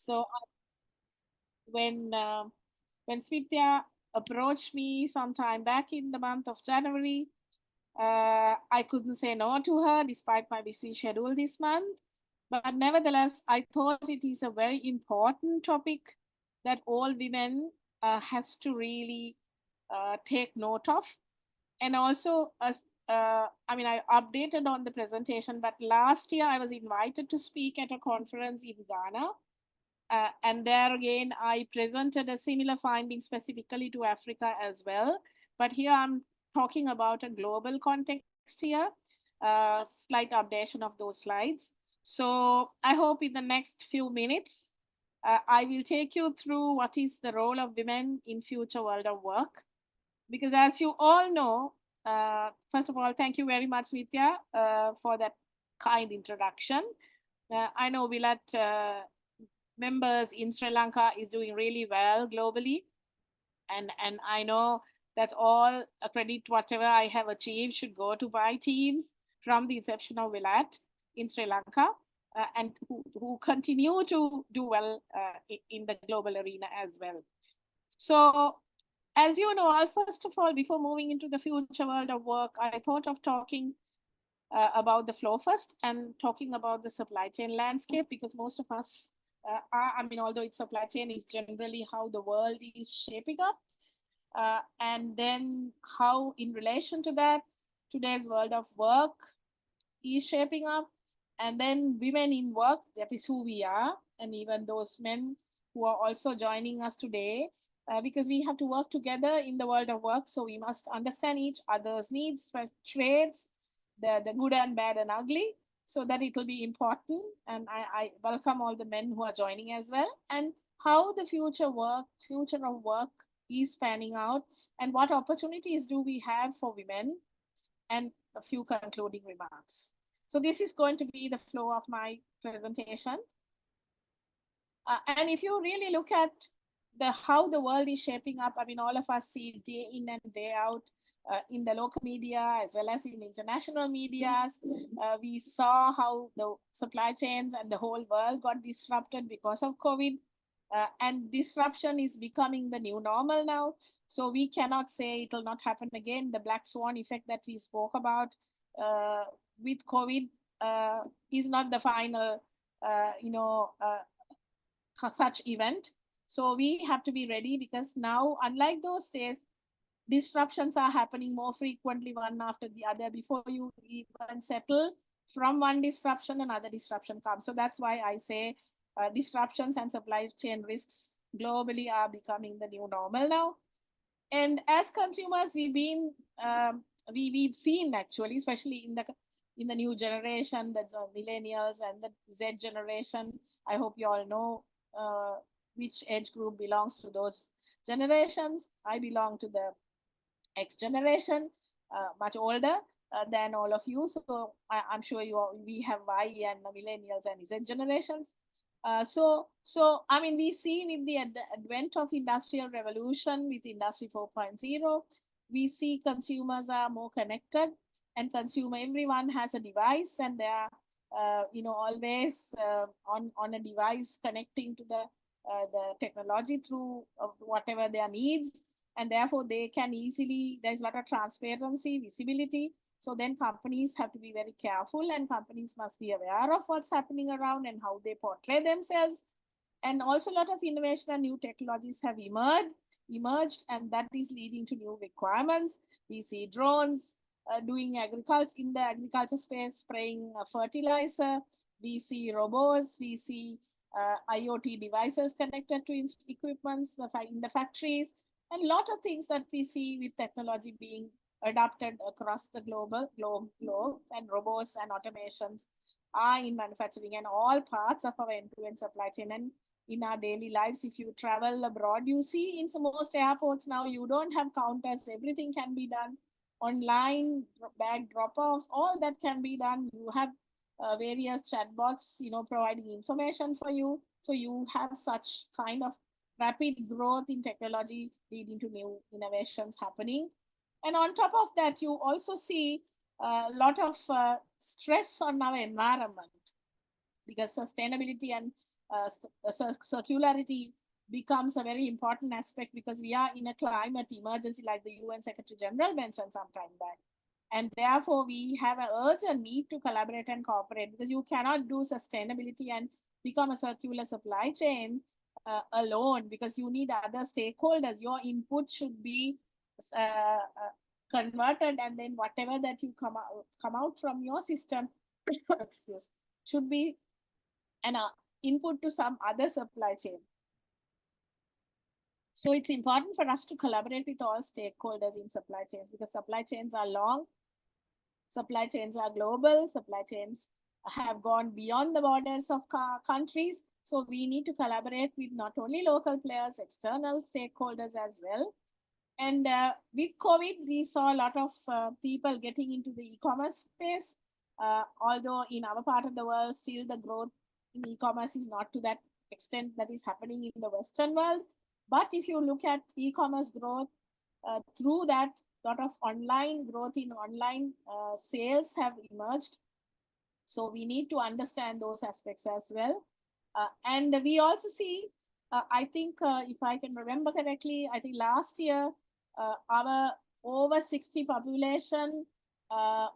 So when Smithya approached me sometime back in the month of January, I couldn't say no to her despite my busy schedule this month. But nevertheless, I thought it is a very important topic that all women has to really take note of. And also, I mean, I updated on the presentation, but last year I was invited to speak at a conference in Ghana. And there again, I presented a similar finding specifically to Africa as well. But here I'm talking about a global context here, slight updation of those slides. So I hope in the next few minutes, I will take you through what is the role of women in future world of work. Because as you all know, first of all, thank you very much, Nitya, for that kind introduction. I know WiLAT members in Sri Lanka is doing really well globally, and I know that all credit whatever I have achieved should go to my teams from the inception of WiLAT in Sri Lanka, and who continue to do well in the global arena as well. So as you know, as first of all, before moving into the future world of work, I thought of talking about the flow first and talking about the supply chain landscape, because most of us are, I mean, although it's supply chain is generally how the world is shaping up. And then how, in relation to that, today's world of work is shaping up. And then women in work, that is who we are. And even those men who are also joining us today, because we have to work together in the world of work. So we must understand each other's needs, traits, the good and bad and ugly, so that it will be important. And I welcome all the men who are joining as well. And how the future of work is panning out, and what opportunities do we have for women, and a few concluding remarks. So this is going to be the flow of my presentation. And if you really look at the how the world is shaping up, I mean, all of us see day in and day out in the local media as well as in international medias. We saw how the supply chains and the whole world got disrupted because of COVID. And disruption is becoming the new normal now. So we cannot say it will not happen again. The black swan effect that we spoke about with COVID is not the final, such event. So we have to be ready, because now, unlike those days, disruptions are happening more frequently, one after the other. Before you even settle from one disruption, another disruption comes. So that's why I say disruptions and supply chain risks globally are becoming the new normal now. And as consumers, we've seen, actually, especially in the new generation, the millennials and the Z generation. I hope you all know which age group belongs to those generations. I belong to the X generation, much older than all of you. So I'm sure we have Y and millennials and Z generations. So I mean, we see with the advent of industrial revolution, with Industry 4.0, we see consumers are more connected, and everyone has a device, and they are always on a device connecting to the technology through whatever their needs. And therefore they can easily, there's a lot of transparency, visibility. So then companies have to be very careful, and companies must be aware of what's happening around and how they portray themselves. And also a lot of innovation and new technologies have emerged, and that is leading to new requirements. We see drones doing agriculture, in the agriculture space, spraying fertilizer. We see robots, we see IoT devices connected to equipments in the factories, and a lot of things that we see with technology being adopted across the globe, and robots and automations are in manufacturing and all parts of our end-to-end supply chain. And in our daily lives, if you travel abroad, you see in some most airports now, you don't have counters. Everything can be done online, bag drop-offs, all that can be done. You have various chatbots, providing information for you. So you have such kind of rapid growth in technology leading to new innovations happening. And on top of that, you also see a lot of stress on our environment, because sustainability and circularity becomes a very important aspect because we are in a climate emergency, like the UN Secretary General mentioned some time back. And therefore, we have an urgent need to collaborate and cooperate because you cannot do sustainability and become a circular supply chain alone because you need other stakeholders. Your input should be converted, and then whatever that you come out from your system, excuse, should be an input to some other supply chain. So it's important for us to collaborate with all stakeholders in supply chains because supply chains are long, supply chains are global, supply chains have gone beyond the borders of countries. So we need to collaborate with not only local players, external stakeholders as well. And with COVID, we saw a lot of people getting into the e-commerce space. Although in our part of the world, still the growth in e-commerce is not to that extent that is happening in the Western world. But if you look at e-commerce growth, through that, lot of online growth in online sales have emerged. So we need to understand those aspects as well. And we also see, I think, if I can remember correctly, I think last year, our over 60 population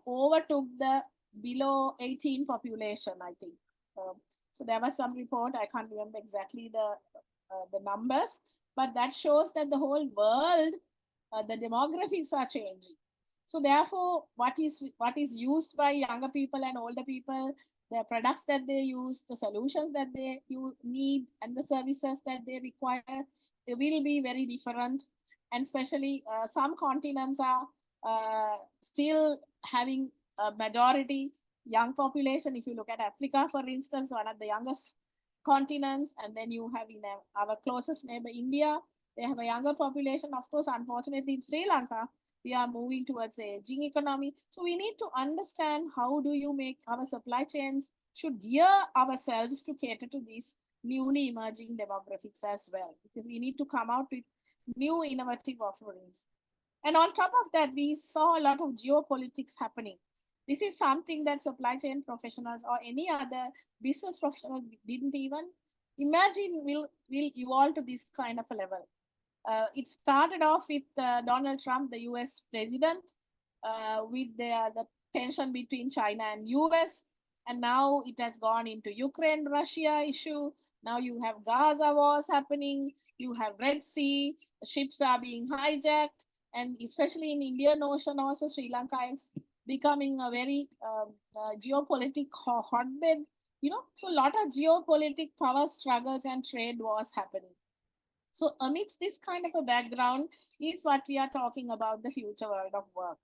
overtook the below 18 population, I think. So there was some report, I can't remember exactly the numbers, but that shows that the whole world, the demographics are changing. So therefore, what is used by younger people and older people, the products that they use, the solutions that they need, and the services that they require, they will be very different. And especially some continents are still having a majority young population. If you look at Africa, for instance, one of the youngest continents, and then you have in our closest neighbor, India, they have a younger population. Of course, unfortunately, in Sri Lanka, we are moving towards an aging economy. So we need to understand how do you make our supply chains should gear ourselves to cater to these newly emerging demographics as well, because we need to come out with new innovative offerings. And on top of that, we saw a lot of geopolitics happening. This is something that supply chain professionals or any other business professional didn't even imagine will evolve to this kind of a level. It started off with Donald Trump, the US president, with the tension between China and US. And now it has gone into Ukraine-Russia issue. Now you have Gaza wars happening. You have Red Sea, ships are being hijacked. And especially in Indian Ocean also, Sri Lanka is becoming a very geopolitical hotbed. So a lot of geopolitical power struggles and trade wars happening. So amidst this kind of a background is what we are talking about the future world of work,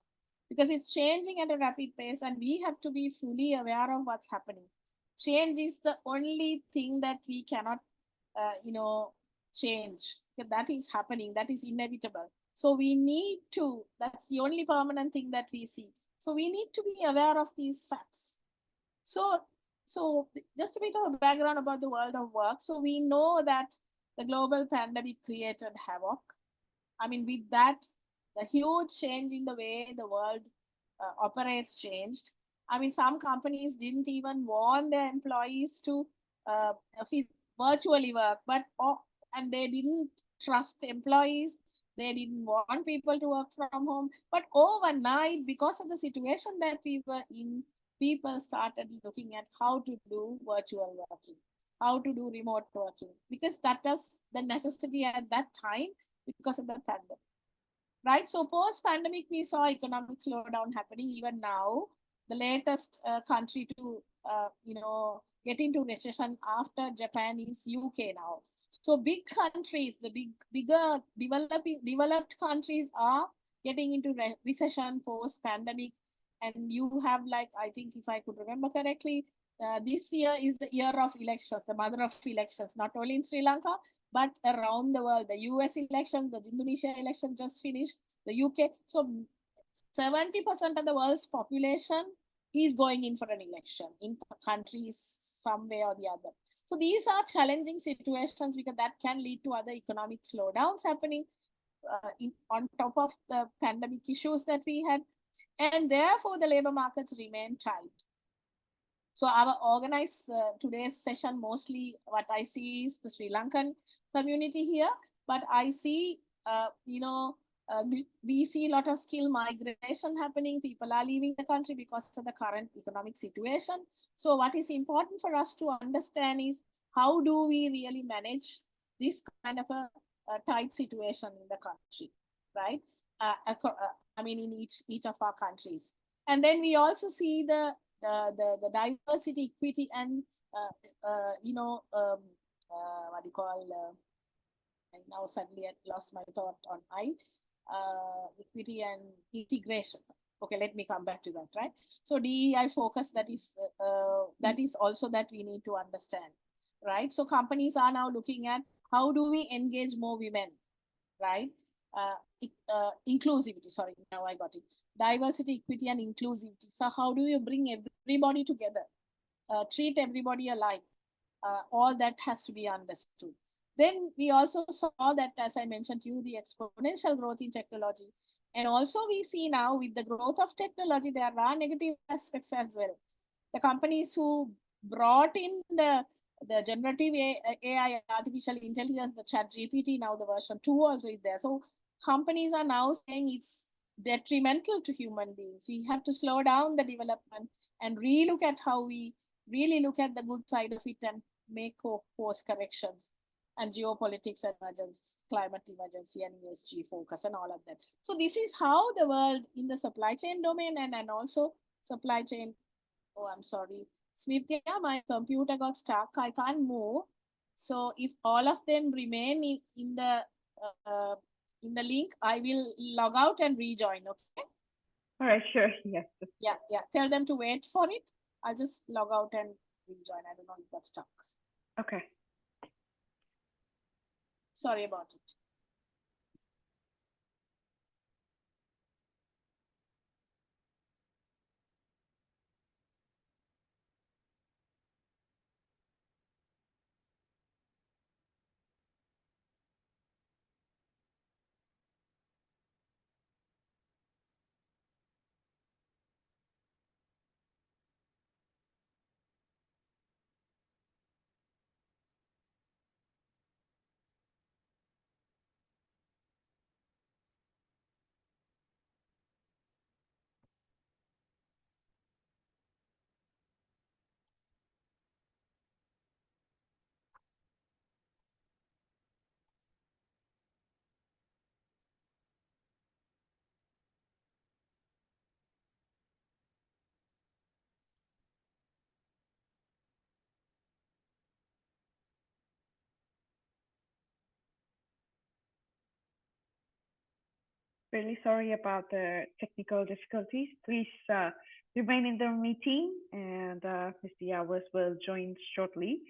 because it's changing at a rapid pace and we have to be fully aware of what's happening. Change is the only thing that we cannot, change. That is happening, that is inevitable. So we need to, that's the only permanent thing that we see. So we need to be aware of these facts. So just a bit of a background about the world of work. So we know that the global pandemic created havoc. I mean, with that, the huge change in the way the world operates changed. I mean, some companies didn't even want their employees to virtually work, and they didn't trust employees. They didn't want people to work from home. But overnight, because of the situation that we were in, people started looking at how to do virtual working, how to do remote working, because that was the necessity at that time because of the pandemic. Right? So post-pandemic, we saw economic slowdown happening. Even now, the latest country to get into recession after Japan is UK now. So big countries, the bigger developed countries are getting into recession post-pandemic. And you have, like, I think if I could remember correctly, this year is the year of elections, the mother of elections, not only in Sri Lanka, but around the world. The US election, the Indonesia election just finished, the UK. So 70% of the world's population is going in for an election in countries some way or the other. So these are challenging situations because that can lead to other economic slowdowns happening on top of the pandemic issues that we had. And therefore, the labor markets remain tight. So our organized today's session, mostly what I see is the Sri Lankan community here, but I see, we see a lot of skill migration happening. People are leaving the country because of the current economic situation. So what is important for us to understand is how do we really manage this kind of a tight situation in the country, right? I mean, in each of our countries. And then we also see the diversity, equity, and what do you call? I now suddenly I lost my thought on equity and integration. Okay, let me come back to that. Right. So DEI focus, that is also that we need to understand. Right. So companies are now looking at how do we engage more women, right? Inclusivity, sorry, now I got it. Diversity, equity, and inclusivity. So how do you bring everybody together? Treat everybody alike. All that has to be understood. Then we also saw that, as I mentioned to you, the exponential growth in technology. And also we see now with the growth of technology, there are negative aspects as well. The companies who brought in the generative AI, artificial intelligence, the chat GPT, now the version 2 also is there. So companies are now saying it's detrimental to human beings. We have to slow down the development and relook at how we really look at the good side of it and make course corrections and geopolitics emergence, climate emergency, and ESG focus, and all of that. So this is how the world in the supply chain domain and also supply chain. Oh, I'm sorry. Smithya, my computer got stuck. I can't move. So if all of them remain uh, in the link, I will log out and rejoin. Okay. All right, sure. Yes. Yeah, yeah. Tell them to wait for it. I'll just log out and rejoin. I don't know if it got stuck. Okay. Sorry about it. Really sorry about the technical difficulties. Please remain in the meeting, and Mr. Alwis will join shortly.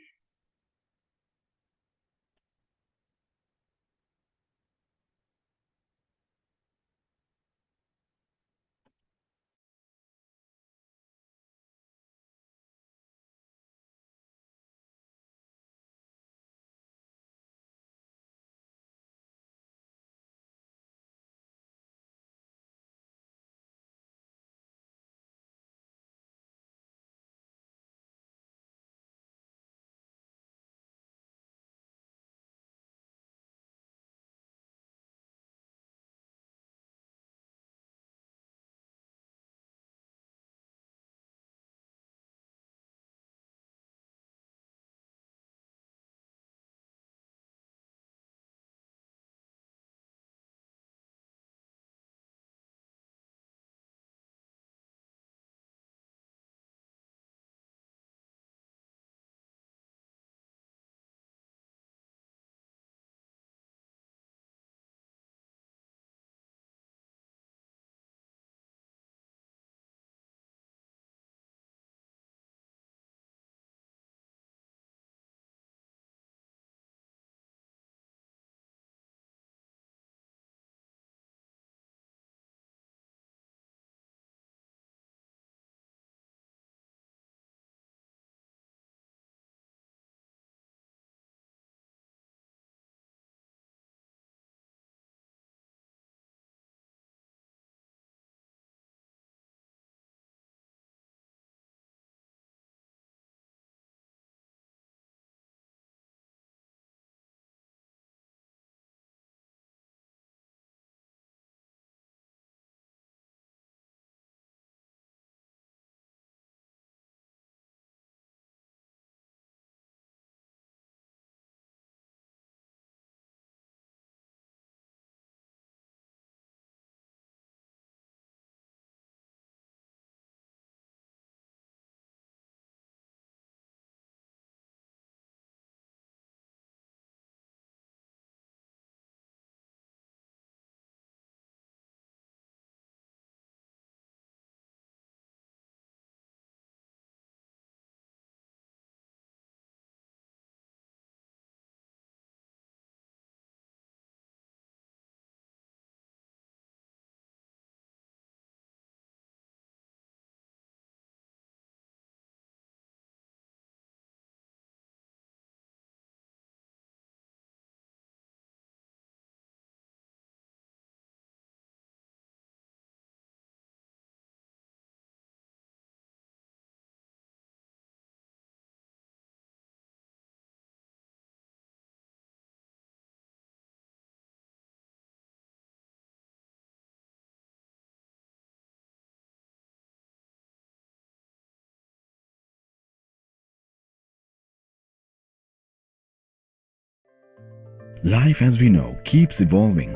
Life as we know keeps evolving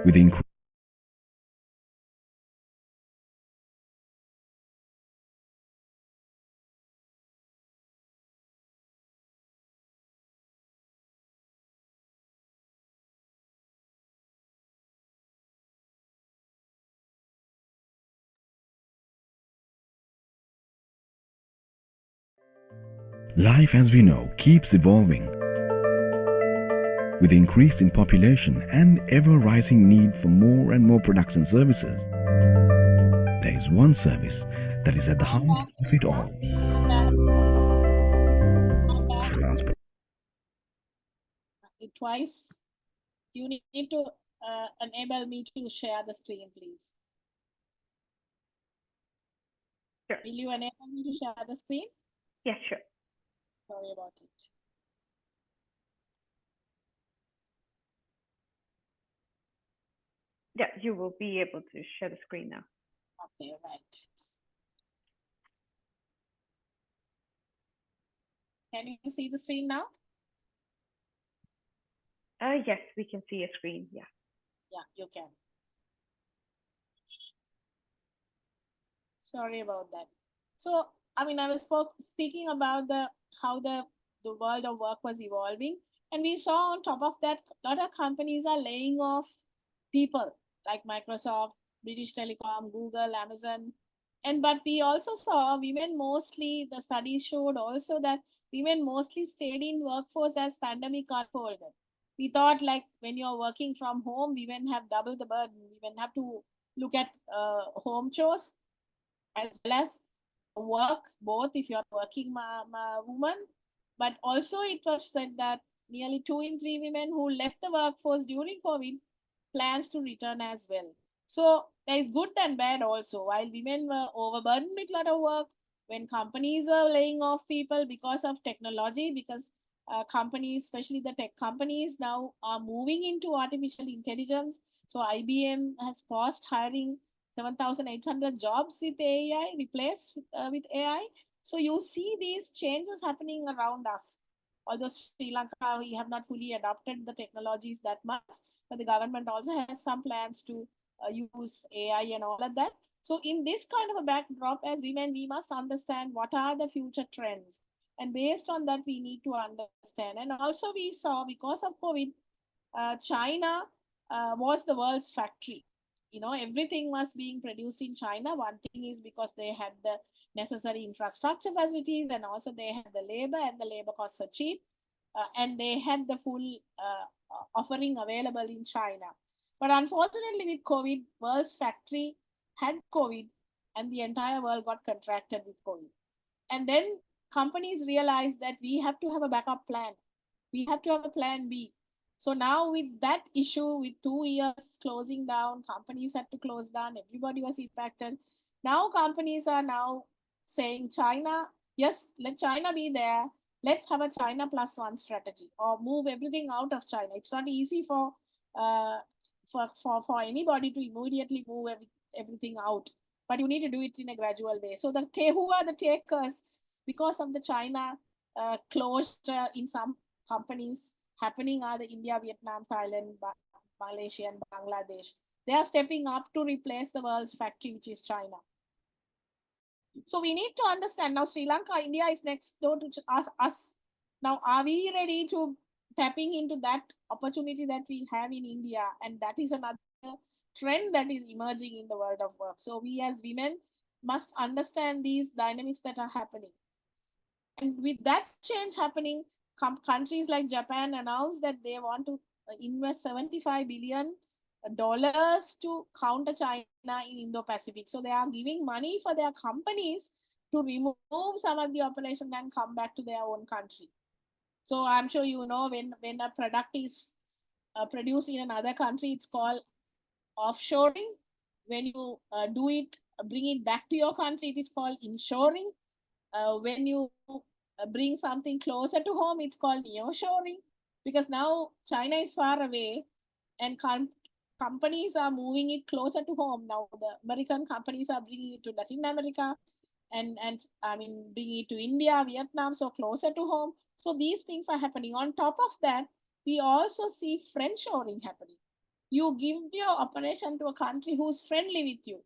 with increased Life as we know keeps evolving with increase in population and ever-rising need for more and more products and services. There is one service that is at the I'm heart back, of it all. Srija. I'm back. I'm back. Transport. It twice. You need to enable me to share the screen, please. Sure. Will you enable me to share the screen? Yeah, sure. Sorry about it. Yeah, you will be able to share the screen now. Okay, right. Can you see the screen now? Yes, we can see a screen. Yeah. Yeah, you can. Sorry about that. So, I mean, I was speaking about how the world of work was evolving, and we saw on top of that, a lot of companies are laying off people like Microsoft, British Telecom, Google, Amazon, and but we also saw women mostly. The studies showed also that women mostly stayed in workforce as pandemic unfolded. We thought like when you're working from home, women have double the burden. Women have to look at home chores as well as work, both if you're working woman. But also it was said that nearly 2 in 3 women who left the workforce during COVID plans to return as well. So there is good and bad also. While women were overburdened with a lot of work, when companies were laying off people because of technology, because companies, especially the tech companies, now are moving into artificial intelligence. So IBM has paused hiring 7,800 jobs with AI, replaced with AI. So you see these changes happening around us. Although Sri Lanka, we have not fully adopted the technologies that much, but the government also has some plans to use AI and all of that. So in this kind of a backdrop, as women, we must understand what are the future trends. And based on that, we need to understand. And also we saw because of COVID, China was the world's factory. You know, everything was being produced in China. One thing is because they had the necessary infrastructure facilities, and also they had the labor, and the labor costs are cheap, and they had the full offering available in China. But unfortunately, with COVID, world's factory had COVID, and the entire world got contracted with COVID. And then companies realized that we have to have a backup plan. We have to have a plan B. So now with that issue, with 2 years closing down, companies had to close down, everybody was impacted. Now companies are now saying China, yes, let China be there. Let's have a China plus one strategy or move everything out of China. It's not easy uh, for anybody to immediately move everything out, but you need to do it in a gradual way. So who are the takers because of the China closure in some companies happening are the India, Vietnam, Thailand, Malaysia, and Bangladesh. They are stepping up to replace the world's factory, which is China. So we need to understand now Sri Lanka, India is next door to us. Now, are we ready to tapping into that opportunity that we have in India? And that is another trend that is emerging in the world of work. So we as women must understand these dynamics that are happening. And with that change happening, countries like Japan announced that they want to invest $75 billion to counter China in Indo-Pacific. So they are giving money for their companies to remove some of the operations and come back to their own country. So I'm sure you know when a product is produced in another country, it's called offshoring. When you do it, bring it back to your country, it is called inshoring. When you bring something closer to home, it's called nearshoring, because now China is far away and companies are moving it closer to home. Now the American companies are bringing it to Latin America and I mean bringing it to India, Vietnam, so closer to home. So these things are happening. On top of that, we also see friendshoring happening. You give your operation to a country who's friendly with you.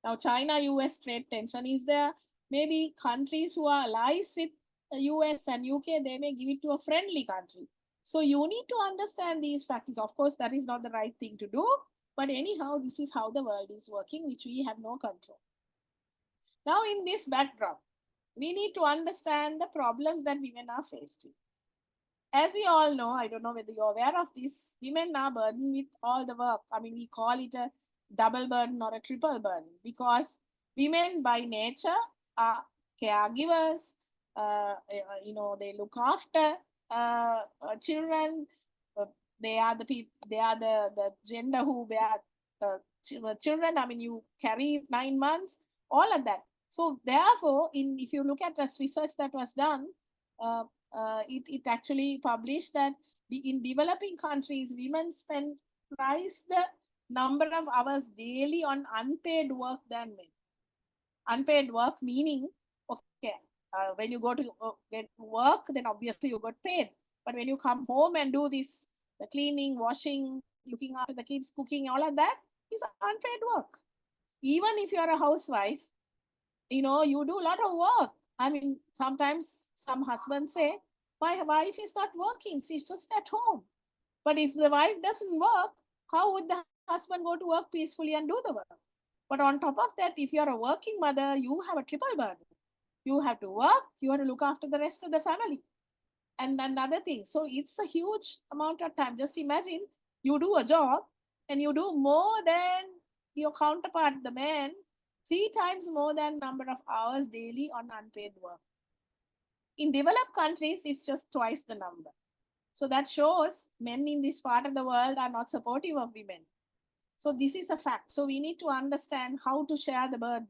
Now, China-US trade tension is there. Maybe countries who are allies with the US and UK, they may give it to a friendly country. So you need to understand these factors. Of course, that is not the right thing to do. But anyhow, this is how the world is working, which we have no control. Now, in this backdrop, we need to understand the problems that women are faced with. As we all know, I don't know whether you're aware of this, women are burdened with all the work. I mean, we call it a double burden or a triple burden because women by nature are caregivers. They look after children. Uh, they are the people. They are the gender who bear children. I mean, you carry 9 months, all of that. So therefore, if you look at this research that was done, uh, it actually published that in developing countries, women spend twice the number of hours daily on unpaid work than men. Unpaid work meaning, okay, when you go to get work, then obviously you got paid. But when you come home and do this, the cleaning, washing, looking after the kids, cooking, all of that is unpaid work. Even if you are a housewife, you do a lot of work. I mean, sometimes some husbands say, my wife is not working, she's just at home. But if the wife doesn't work, how would the husband go to work peacefully and do the work? But on top of that, if you're a working mother, you have a triple burden. You have to work, you have to look after the rest of the family, and another thing. So it's a huge amount of time. Just imagine you do a job and you do more than your counterpart, the man, 3 times more than number of hours daily on unpaid work. In developed countries, it's just twice the number. So that shows men in this part of the world are not supportive of women. So this is a fact. So we need to understand how to share the burden.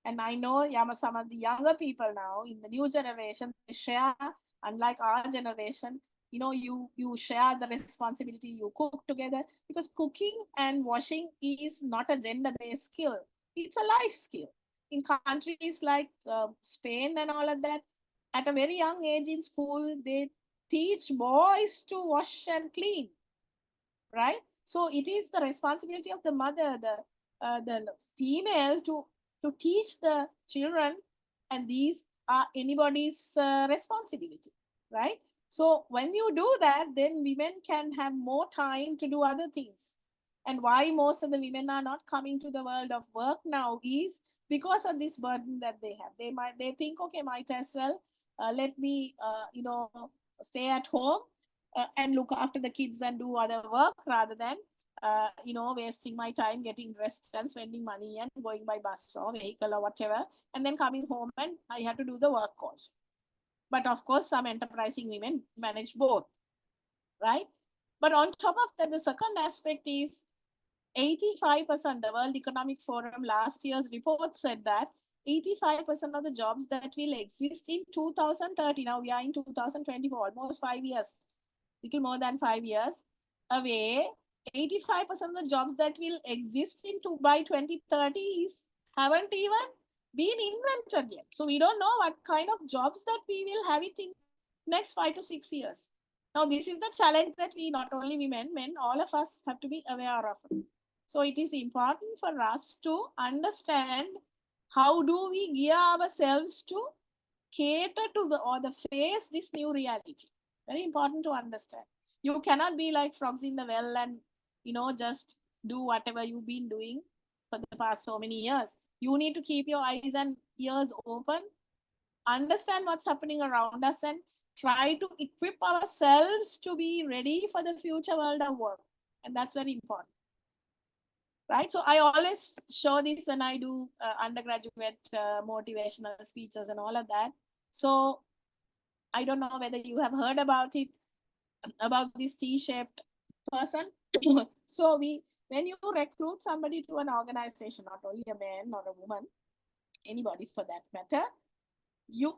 And I know some of the younger people now in the new generation, they share, unlike our generation, you share the responsibility, you cook together, because cooking and washing is not a gender-based skill. It's a life skill. In countries like Spain and all of that, at a very young age in school, they teach boys to wash and clean, right? So it is the responsibility of the mother, the female, to teach the children, and these are anybody's responsibility, right? So when you do that, then women can have more time to do other things. And why most of the women are not coming to the world of work now is because of this burden that they have. They think, okay, might as well let me stay at home and look after the kids and do other work rather than wasting my time getting dressed and spending money and going by bus or vehicle or whatever, and then coming home and I have to do the work also. But of course, some enterprising women manage both, right? But on top of that, the second aspect is 85%, the World Economic Forum last year's report said that 85% of the jobs that will exist in 2030, now we are in 2024, almost 5 years, little more than 5 years away, 85% of the jobs that will exist by 2030 haven't even been invented yet. So we don't know what kind of jobs that we will have it in next 5 to 6 years. Now, this is the challenge that we, not only women, men, all of us have to be aware of. So it is important for us to understand how do we gear ourselves to cater to the face this new reality. Very important to understand. You cannot be like frogs in the well and just do whatever you've been doing for the past so many years. You need to keep your eyes and ears open, understand what's happening around us, and try to equip ourselves to be ready for the future world of work. And that's very important, right? So I always show this when I do undergraduate motivational speeches and all of that. So I don't know whether you have heard about it, about this T-shaped person. So when you recruit somebody to an organization, not only a man or a woman, anybody for that matter,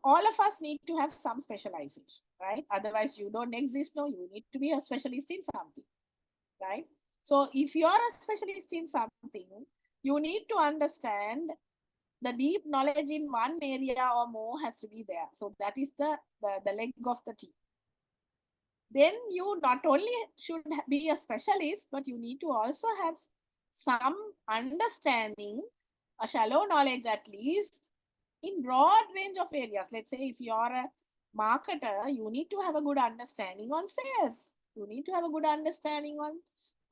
all of us need to have some specialization, right? Otherwise you don't exist. No, you need to be a specialist in something, right? So if you are a specialist in something, you need to understand the deep knowledge in one area or more has to be there. So that is the leg of the team. then you not only should be a specialist, but you need to also have some understanding, a shallow knowledge at least, in broad range of areas. Let's say if you're a marketer, you need to have a good understanding on sales. You need to have a good understanding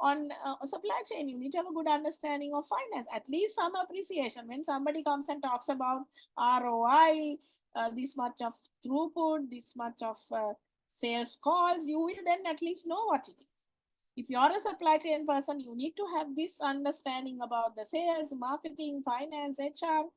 on supply chain. You need to have a good understanding of finance. At least some appreciation when somebody comes and talks about ROI, this much of throughput, this much of sales calls, you will then at least know what it is. If you're a supply chain person, you need to have this understanding about the sales, marketing, finance, HR,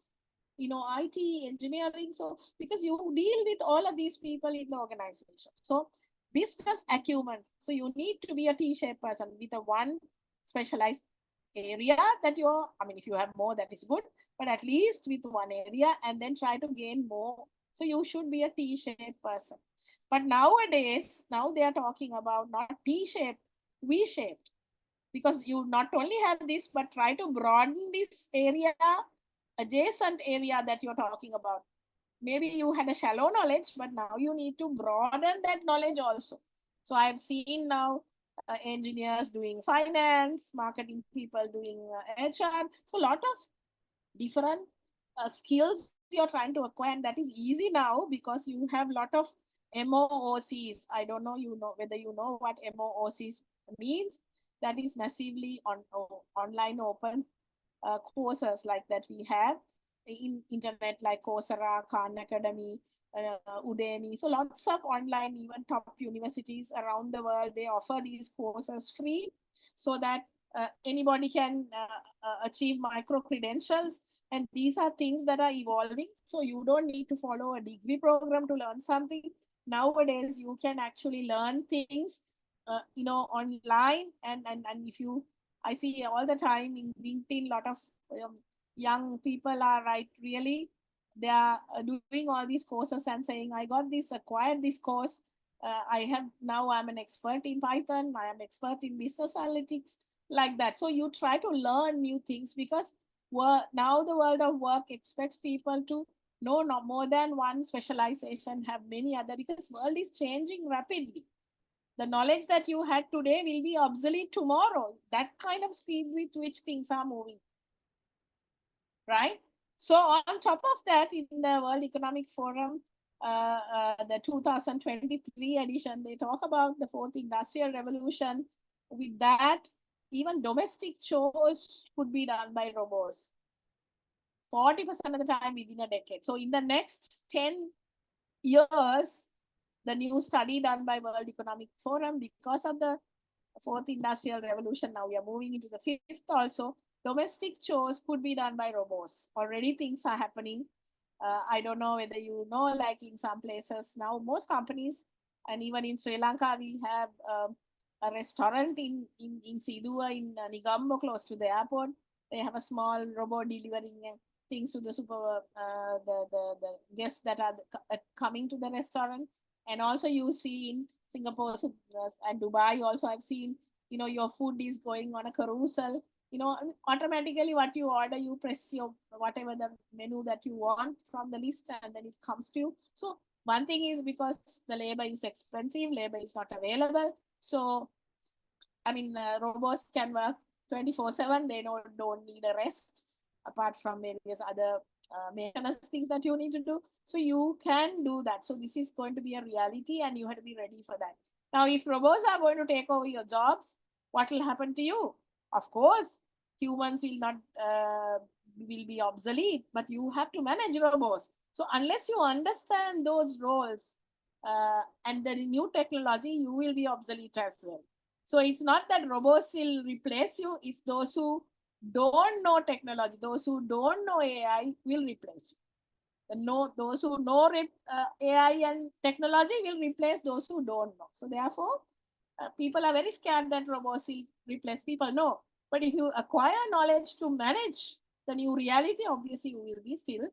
IT, engineering. So, because you deal with all of these people in the organization. So, business acumen. So, you need to be a T-shaped person with a one specialized area that if you have more, that is good, but at least with one area and then try to gain more. So, you should be a T-shaped person. But nowadays, now they are talking about not T-shaped, V-shaped, because you not only have this, but try to broaden this area, adjacent area that you're talking about. Maybe you had a shallow knowledge, but now you need to broaden that knowledge also. So I've seen now engineers doing finance, marketing people doing HR. So a lot of different skills you're trying to acquire, and that is easy now because you have a lot of MOOCs. I don't know, whether you know what MOOCs means. That is massively online open courses like that we have in internet, like Coursera, Khan Academy, Udemy. So lots of online, even top universities around the world, they offer these courses free so that anybody can achieve micro credentials. And these are things that are evolving. So you don't need to follow a degree program to learn something. Nowadays, you can actually learn things, online. And if you, I see all the time in LinkedIn, lot of um, young people are really, they are doing all these courses and saying, I got this, acquired this course. Now I'm an expert in Python. I am expert in business analytics, like that. So you try to learn new things because now the world of work expects people to know not more than one specialization, have many other, because world is changing rapidly. The knowledge that you had today will be obsolete tomorrow. That kind of speed with which things are moving, right? So on top of that, in the World Economic Forum, the 2023 edition, they talk about the fourth industrial revolution. With that, even domestic chores could be done by robots 40% of the time within a decade. So in the next 10 years, the new study done by World Economic Forum, because of the fourth industrial revolution, now we are moving into the fifth also, domestic chores could be done by robots. Already things are happening. I don't know whether you know, like in some places now, most companies, and even in Sri Lanka, we have a restaurant in Sidua, in Nigambo, close to the airport. They have a small robot delivering things to the the guests that are coming to the restaurant. And also you see in Singapore and Dubai also, I've seen, your food is going on a carousel. Automatically what you order, you press your whatever the menu that you want from the list, and then it comes to you. So one thing is, because the labor is expensive, labor is not available. So robots can work 24/7. They don't need a rest apart from various other maintenance things that you need to do. So you can do that. So this is going to be a reality, and you have to be ready for that. Now, if robots are going to take over your jobs, what will happen to you? Of course, humans will not will be obsolete, but you have to manage robots. So unless you understand those roles and the new technology, you will be obsolete as well. So it's not that robots will replace you, it's those who don't know technology, those who don't know AI will replace you. Those who know AI and technology will replace those who don't know. So therefore, people are very scared that robots will replace people. No, but if you acquire knowledge to manage the new reality, obviously you will be still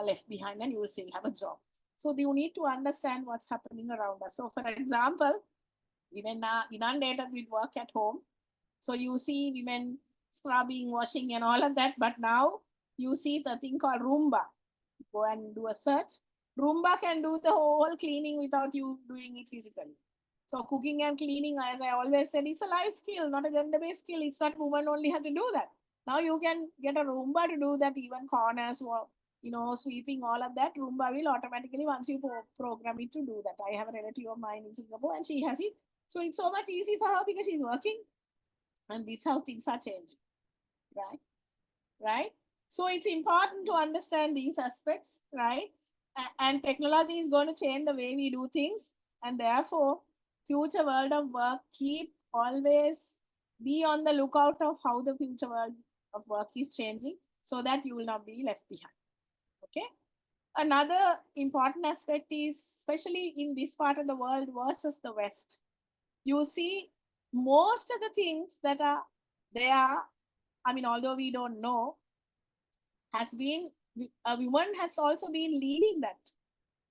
left behind and you will still have a job. So you need to understand what's happening around us. So for example, women are inundated with work at home. So you see women scrubbing, washing, and all of that. But now you see the thing called Roomba. Go and do a search. Roomba can do the whole cleaning without you doing it physically. So cooking and cleaning, as I always said, it's a life skill, not a gender-based skill. It's not women only have to do that. Now you can get a Roomba to do that, even corners or sweeping, all of that. Roomba will automatically, once you program it, to do that. I have a relative of mine in Singapore and she has it. So it's so much easy for her because she's working, and this is how things are changing, right? Right? So it's important to understand these aspects, right? And technology is going to change the way we do things, and therefore, future world of work, keep always be on the lookout of how the future world of work is changing, so that you will not be left behind. Okay. Another important aspect is, especially in this part of the world versus the West, you see most of the things that are there. I mean, although we don't know, has been a woman has also been leading that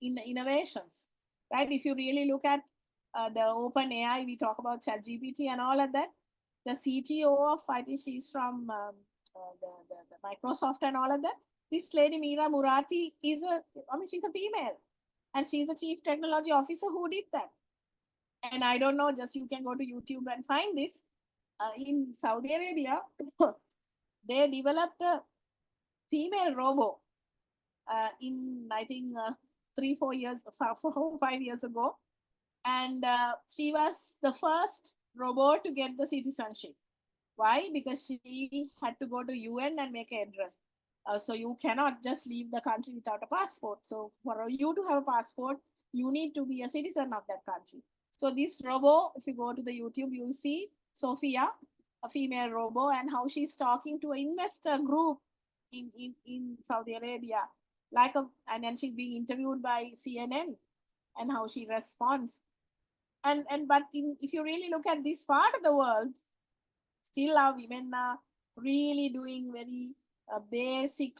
in the innovations, right? If you really look at the open AI, we talk about chat GPT and all of that. The CTO of, I think she's from the Microsoft and all of that. This lady Meera Murati she's a female, and she's the chief technology officer who did that. And I don't know, just you can go to YouTube and find this. In Saudi Arabia, they developed a female robo in, I think, 3 4 years, 5 years ago, and she was the first robot to get the citizenship. Why? Because she had to go to UN and make an address. So you cannot just leave the country without a passport. So for you to have a passport, you need to be a citizen of that country. So this robo, if you go to the YouTube, you will see Sophia, a female robo, and how she's talking to an investor group in Saudi Arabia. And then she's being interviewed by CNN, and how she responds. If you really look at this part of the world, still our women are really doing very basic,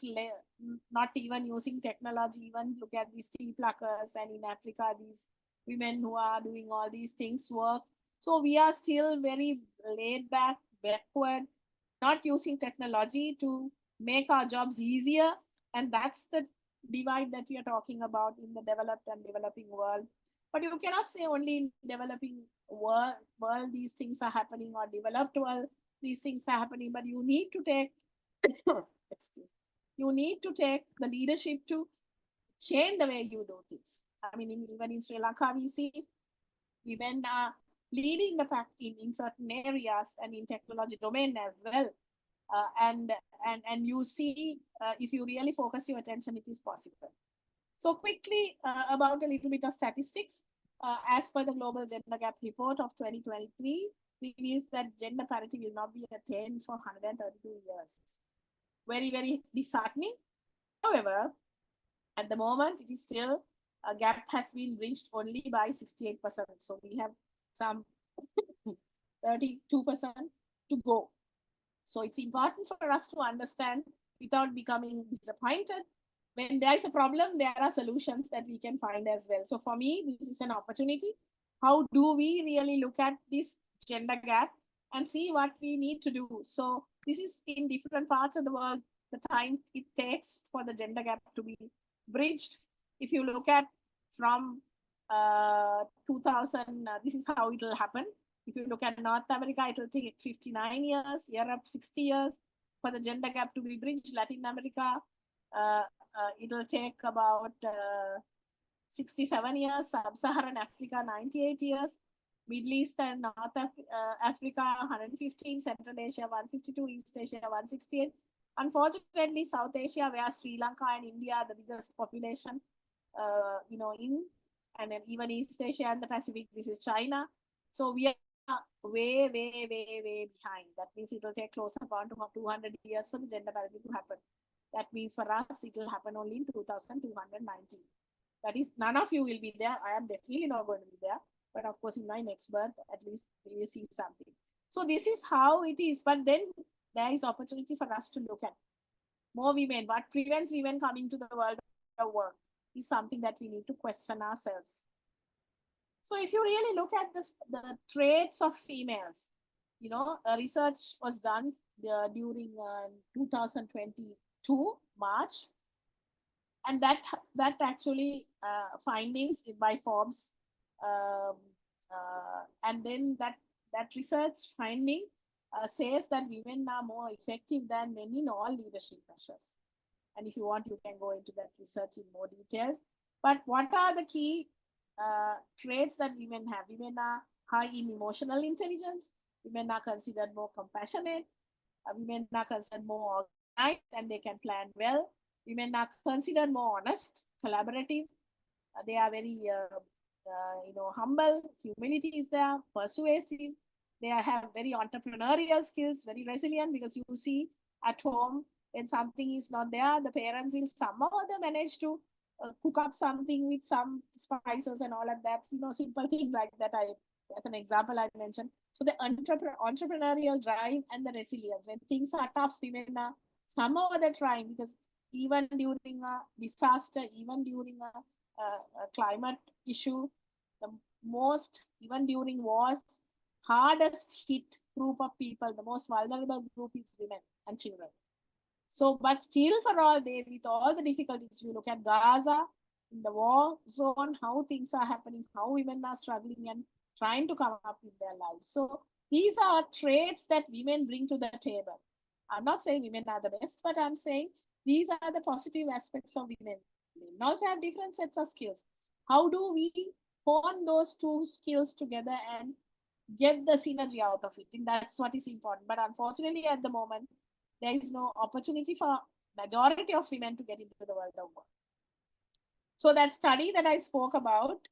not even using technology. Even look at these tea pluckers, and in Africa, these women who are doing all these things work. So we are still very laid back, backward, not using technology to make our jobs easier. And that's the divide that we are talking about in the developed and developing world. But you cannot say only in developing world these things are happening, or developed world these things are happening. But you need to take excuse you need to take the leadership to change the way you do things. I mean, even in Sri Lanka, we see women are leading the pack in certain areas and in technology domain as well. And you see, if you really focus your attention, it is possible. So quickly, about a little bit of statistics. As per the Global Gender Gap Report of 2023, reveals that gender parity will not be attained for 132 years. Very, very disheartening. However, at the moment, it is still, a gap has been reached only by 68%. So we have some 32% to go. So it's important for us to understand without becoming disappointed. When there is a problem, there are solutions that we can find as well. So for me, this is an opportunity. How do we really look at this gender gap and see what we need to do? So this is in different parts of the world, the time it takes for the gender gap to be bridged. If you look at from 2000, this is how it will happen. If you look at North America, it will take 59 years, Europe 60 years for the gender gap to be bridged. Latin America, it will take about 67 years, Sub-Saharan Africa 98 years, Middle East and North Africa 115, Central Asia 152, East Asia 168. Unfortunately, South Asia, where Sri Lanka and India are the biggest population, and then even East Asia and the Pacific, this is China. So we are way behind. That means it will take close upon to 200 years for the gender parity to happen. That means for us, it will happen only in 2219. That is, none of you will be there. I am definitely not going to be there. But of course, in my next birth, at least we will see something. So this is how it is. But then there is opportunity for us to look at more women. What prevents women coming to the world of work is something that we need to question ourselves. So if you really look at the traits of females, a research was done during 2022 March, and that actually findings by Forbes And then that research finding says that women are more effective than men in all leadership measures. And if you want, you can go into that research in more details. But what are the key traits that women have? Women are high in emotional intelligence. Women are considered more compassionate. Women are considered more organized and they can plan well. Women are considered more honest, collaborative. They are very, humble. Humility is there, persuasive. They have very entrepreneurial skills, very resilient, because you see at home when something is not there, the parents will somehow they manage to cook up something with some spices and all of that. Simple things like that. As an example, I mentioned. So the entrepreneurial drive and the resilience. When things are tough, women are somehow they're trying, because even during a disaster, even during a climate issue, the most, even during wars, hardest hit group of people, the most vulnerable group is women and children. So, but still for all day, with all the difficulties, you look at Gaza, in the war zone, how things are happening, how women are struggling and trying to come up with their lives. So these are traits that women bring to the table. I'm not saying women are the best, but I'm saying these are the positive aspects of women. Women also have different sets of skills. How do we hone those two skills together and get the synergy out of it? And that's what is important. But unfortunately, at the moment, there is no opportunity for majority of women to get into the world of work. So that study that I spoke about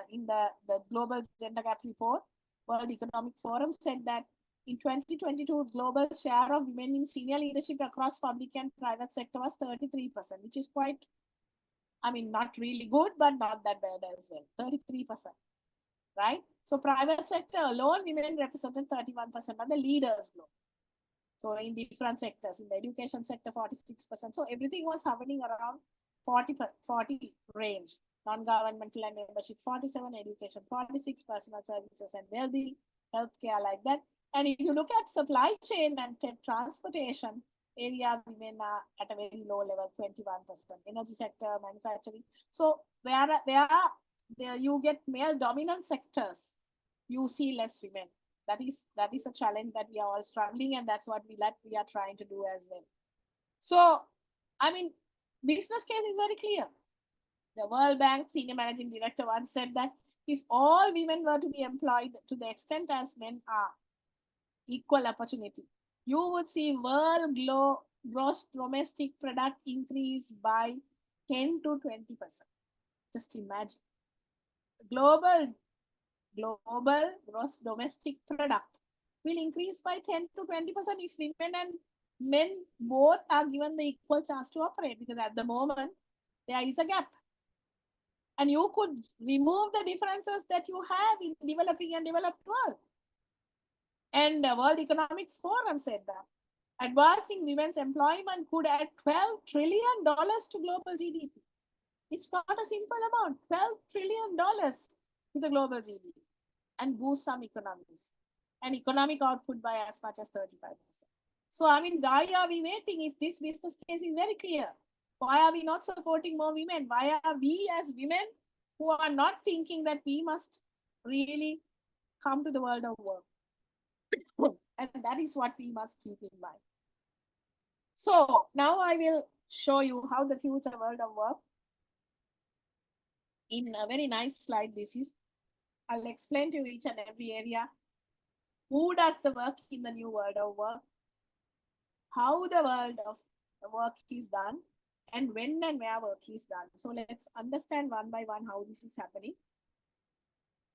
in the Global Gender Gap Report, World Economic Forum said that in 2022, global share of women in senior leadership across public and private sector was 33%, which is quite, not really good, but not that bad as well. 33%, right? So private sector alone, women represented 31%, but the leaders globally. So in different sectors, in the education sector, 46%. So everything was hovering around 40 range. Non-governmental and membership, 47, education, 46, personal services and well-being, healthcare, like that. And if you look at supply chain and transportation area, women are at a very low level, 21%. Energy sector, manufacturing. So where you get male dominant sectors, you see less women. That is a challenge that we are all struggling, and that's what we are trying to do as well. So, business case is very clear. The World Bank senior managing director once said that if all women were to be employed to the extent as men are, equal opportunity, you would see world gross domestic product increase by 10 to 20%. Just imagine. Global gross domestic product will increase by 10 to 20% if women and men both are given the equal chance to operate, because at the moment there is a gap. And you could remove the differences that you have in developing and developed world. And the World Economic Forum said that advancing women's employment could add $12 trillion to global GDP. It's not a simple amount, $12 trillion to the global GDP, and boost some economies and economic output by as much as 35%. So, why are we waiting if this business case is very clear? Why are we not supporting more women? Why are we as women who are not thinking that we must really come to the world of work? And that is what we must keep in mind. So now I will show you how the future world of work in a very nice slide. I'll explain to you each and every area. Who does the work in the new world of work? How the world of work is done, and when and where work is done. So let's understand one by one how this is happening.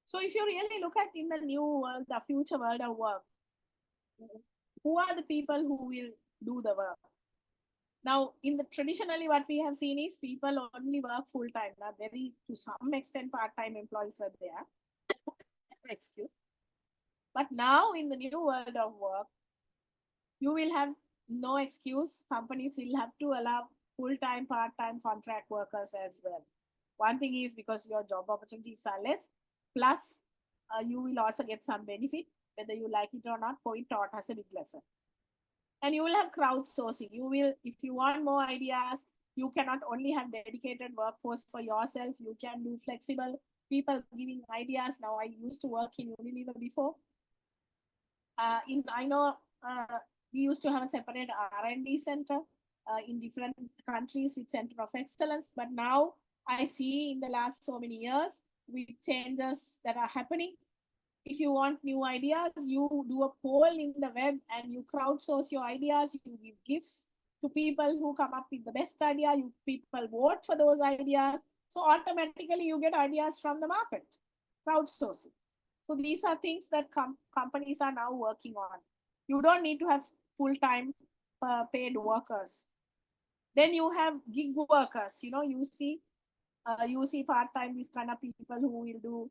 So if you really look at in the new world, the future world of work, who are the people who will do the work? Now, traditionally, what we have seen is people only work full time. Now, to some extent, part-time employees were there. Excuse. But now, in the new world of work, you will have no excuse. Companies will have to allow full-time, part-time contract workers as well. One thing is because your job opportunities are less, plus you will also get some benefit, whether you like it or not. Point taught has a big lesson. And you will have crowdsourcing. If you want more ideas, you cannot only have dedicated workforce for yourself. You can do flexible people giving ideas. Now I used to work in Unilever before. I know we used to have a separate R&D center in different countries with center of excellence, but now I see in the last so many years with changes that are happening. If you want new ideas, you do a poll in the web and you crowdsource your ideas. You give gifts to people who come up with the best idea. You people vote for those ideas. So automatically you get ideas from the market, crowdsourcing. So these are things that companies are now working on. You don't need to have full-time paid workers. Then you have gig workers. You see part-time these kind of people who will do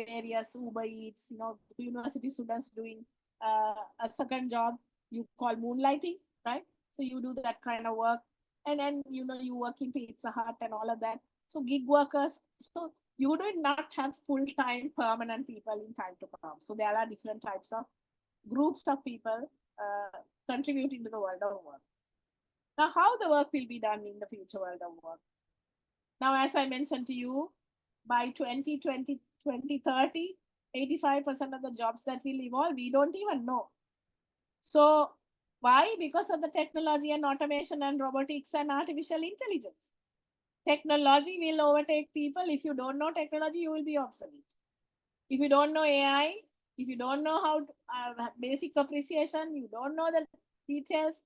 various Uber Eats, university students doing a second job you call moonlighting, right? So you do that kind of work, and then you work in Pizza Hut and all of that. So gig workers. So you do not have full-time permanent people in time to come. So there are different types of groups of people contributing to the world of work. Now, how the work will be done in the future world of work? Now, as I mentioned to you, by 2020, 2030, 85% of the jobs that will evolve, we don't even know. So, why? Because of the technology and automation and robotics and artificial intelligence. Technology will overtake people. If you don't know technology, you will be obsolete. If you don't know AI, if you don't know how to, basic appreciation, you don't know the details,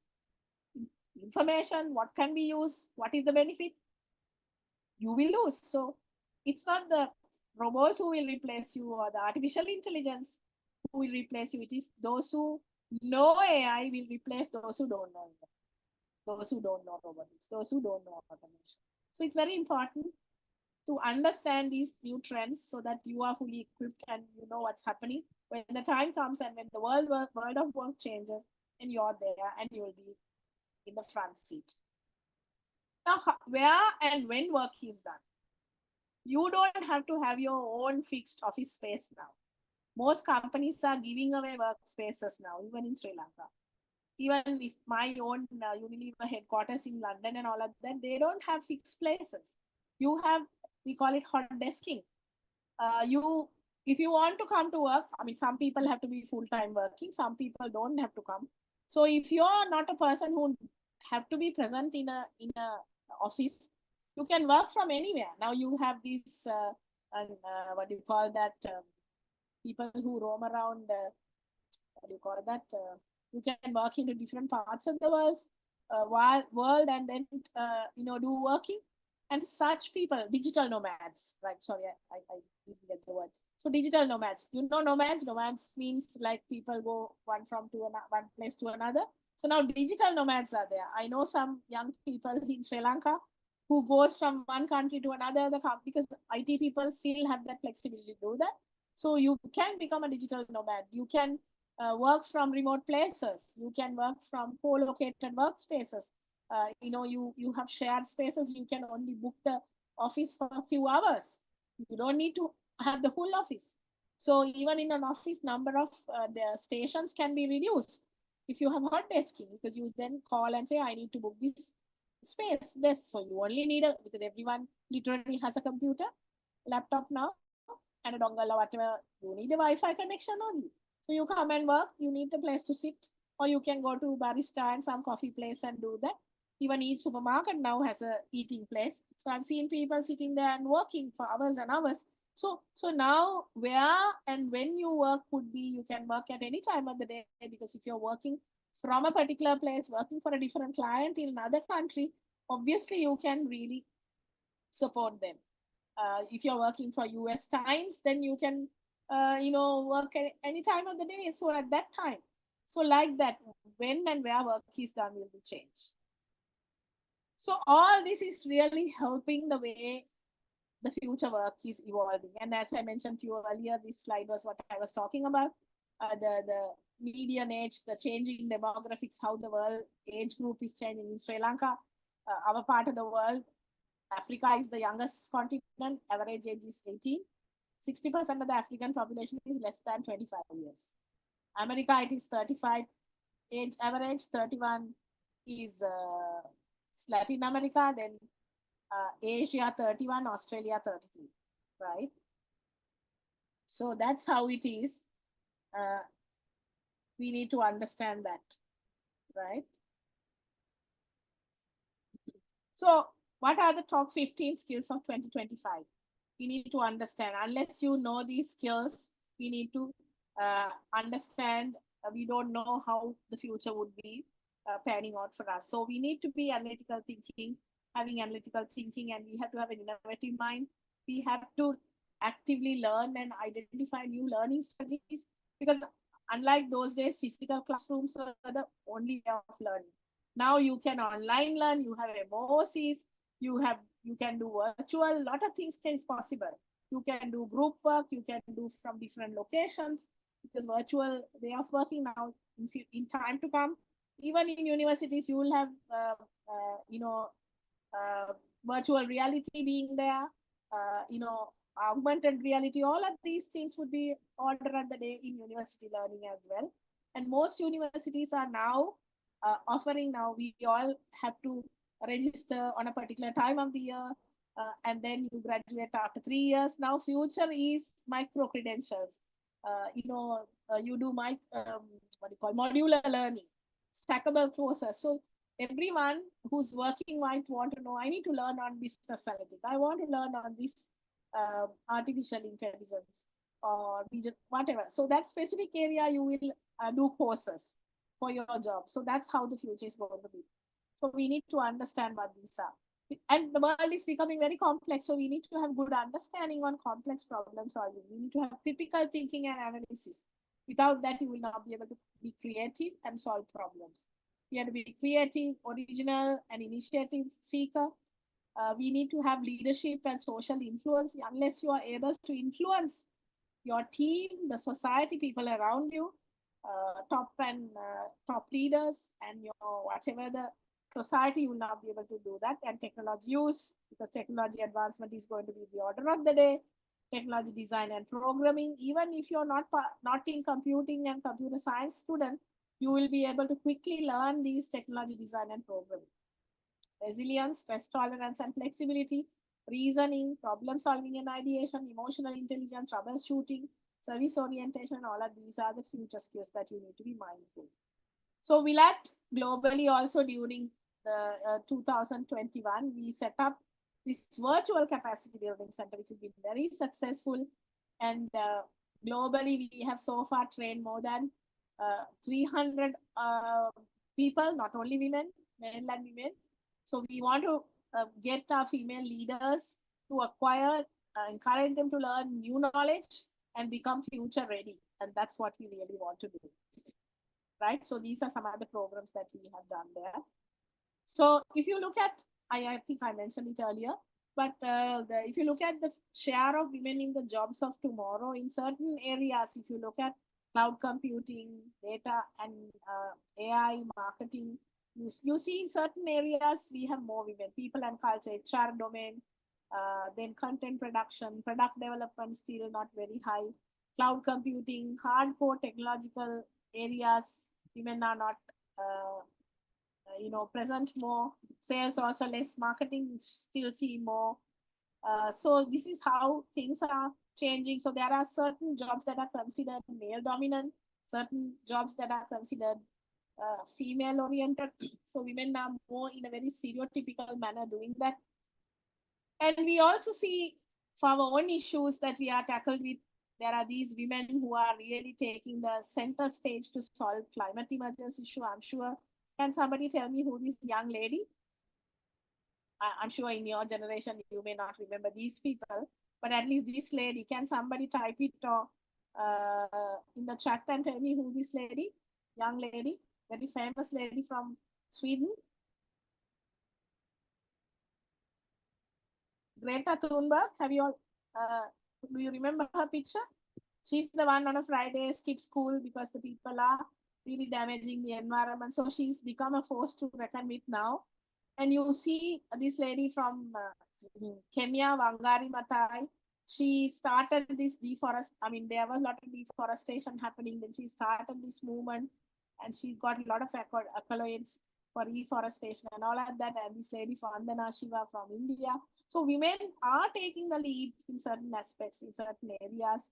information, what can be used, what is the benefit, you will lose. So it's not the robots who will replace you or the artificial intelligence who will replace you. It is those who know AI will replace those who don't know it, those who don't know robotics, those who don't know automation. So it's very important to understand these new trends so that you are fully equipped and you know what's happening when the time comes and when the world of work changes and you're there and you will be in the front seat. Now, where and when work is done, you don't have to have your own fixed office space now. Most companies are giving away workspaces now, even in Sri Lanka. Even if my own Unilever headquarters in London and all of that, they don't have fixed places. You have, we call it hot desking. If you want to come to work, I mean, some people have to be full-time working, some people don't have to come. So if you're not a person who have to be present in a office, you can work from anywhere. Now you have these what do you call that, people who roam around, what do you call that, you can work into different parts of the world and then do working. And such people, digital nomads, right? Sorry, I didn't get the word. So digital nomads, nomads means like people go one place to another. So now digital nomads are there. I know some young people in Sri Lanka who goes from one country to another, because IT people still have that flexibility to do that. So you can become a digital nomad. You can work from remote places. You can work from co-located workspaces. You have shared spaces. You can only book the office for a few hours. You don't need to have the whole office. So even in an office, number of the stations can be reduced if you have hot desking, because you then call and say, I need to book this space. So you only need because everyone literally has a computer, laptop now, and a dongle or whatever. You need a Wi-Fi connection only. So you come and work. You need a place to sit, or you can go to barista and some coffee place and do that. Even each supermarket now has a eating place. So I've seen people sitting there and working for hours and hours. So now where and when you work could be, you can work at any time of the day, because if you're working from a particular place, working for a different client in another country, obviously you can really support them. If you're working for US times, then you can work at any time of the day. So at that time, so like that, when and where work is done will be changed. So all this is really helping the way the future work is evolving. And as I mentioned to you earlier, this slide was what I was talking about. The median age, the changing demographics, how the world age group is changing in Sri Lanka, our part of the world. Africa is the youngest continent, average age is 18. 60% of the African population is less than 25 years. America, it is 35 age average, 31 is Latin America, then Asia 31, Australia 33. right? So that's how it is. Uh, we need to understand that, right? So, what are the top 15 skills of 2025? We need to understand. Unless you know these skills, we need to understand. We don't know how the future would be panning out for us. So, we need to be analytical thinking, having analytical thinking, and we have to have an innovative mind. We have to actively learn and identify new learning strategies because, unlike those days, physical classrooms were the only way of learning. Now you can online learn, you have MOCs, you can do virtual, lot of things is possible. You can do group work, you can do from different locations because virtual way of working now in time to come. Even in universities, you will have you know uh, virtual reality being there, augmented reality, all of these things would be order of the day in university learning as well. And most universities are now offering now, we all have to register on a particular time of the year, and then you graduate after 3 years. Now, future is micro credentials. You do what do you call modular learning, stackable courses. So everyone who's working might want to know, I need to learn on business analytics, I want to learn on this artificial intelligence or whatever. So that specific area you will do courses for your job. So that's how the future is going to be. So we need to understand what these are. And the world is becoming very complex, so we need to have good understanding on complex problem solving. We need to have critical thinking and analysis. Without that, you will not be able to be creative and solve problems. We have to be creative, original, and initiative seeker. We need to have leadership and social influence. Unless you are able to influence your team, the society, people around you, top leaders, and your whatever the society, you will not be able to do that. And technology use, because technology advancement is going to be the order of the day. Technology design and programming. Even if you're not in computing and computer science student, you will be able to quickly learn these technology design and programming. Resilience, stress tolerance, and flexibility, reasoning, problem solving and ideation, emotional intelligence, troubleshooting, service orientation, all of these are the future skills that you need to be mindful. So WiLAT globally also during the 2021, we set up this virtual capacity building center, which has been very successful. And globally, we have so far trained more than 300 people, not only women, men and women. So we want to get our female leaders to acquire, encourage them to learn new knowledge and become future ready. And that's what we really want to do. Right? So these are some of the programs that we have done there. So if you look at, I think I mentioned it earlier, but if you look at the share of women in the jobs of tomorrow in certain areas, if you look at cloud computing, data and AI marketing, you see in certain areas we have more women, people and culture, HR domain, then content production, product development still not very high, cloud computing, hardcore technological areas, women are not present more. Sales also less, marketing still see more. So this is how things are changing. So there are certain jobs that are considered male dominant, certain jobs that are considered female oriented. So women are more in a very stereotypical manner doing that. And we also see for our own issues that we are tackled with, there are these women who are really taking the center stage to solve climate emergency issue. I'm sure, can somebody tell me who this young lady? I'm sure in your generation you may not remember these people, but at least this lady, can somebody type it or in the chat and tell me who this lady, young lady, very famous lady from Sweden? Greta Thunberg, have you all, do you remember her picture? She's the one on a Friday skip school because the people are really damaging the environment. So she's become a force to reckon with now. And you see this lady from Kenya, Wangari Maathai. She started this there was a lot of deforestation happening. Then she started this movement and she got a lot of accolades. for reforestation and all of that, and this lady Vandana Shiva from India. So women are taking the lead in certain aspects, in certain areas.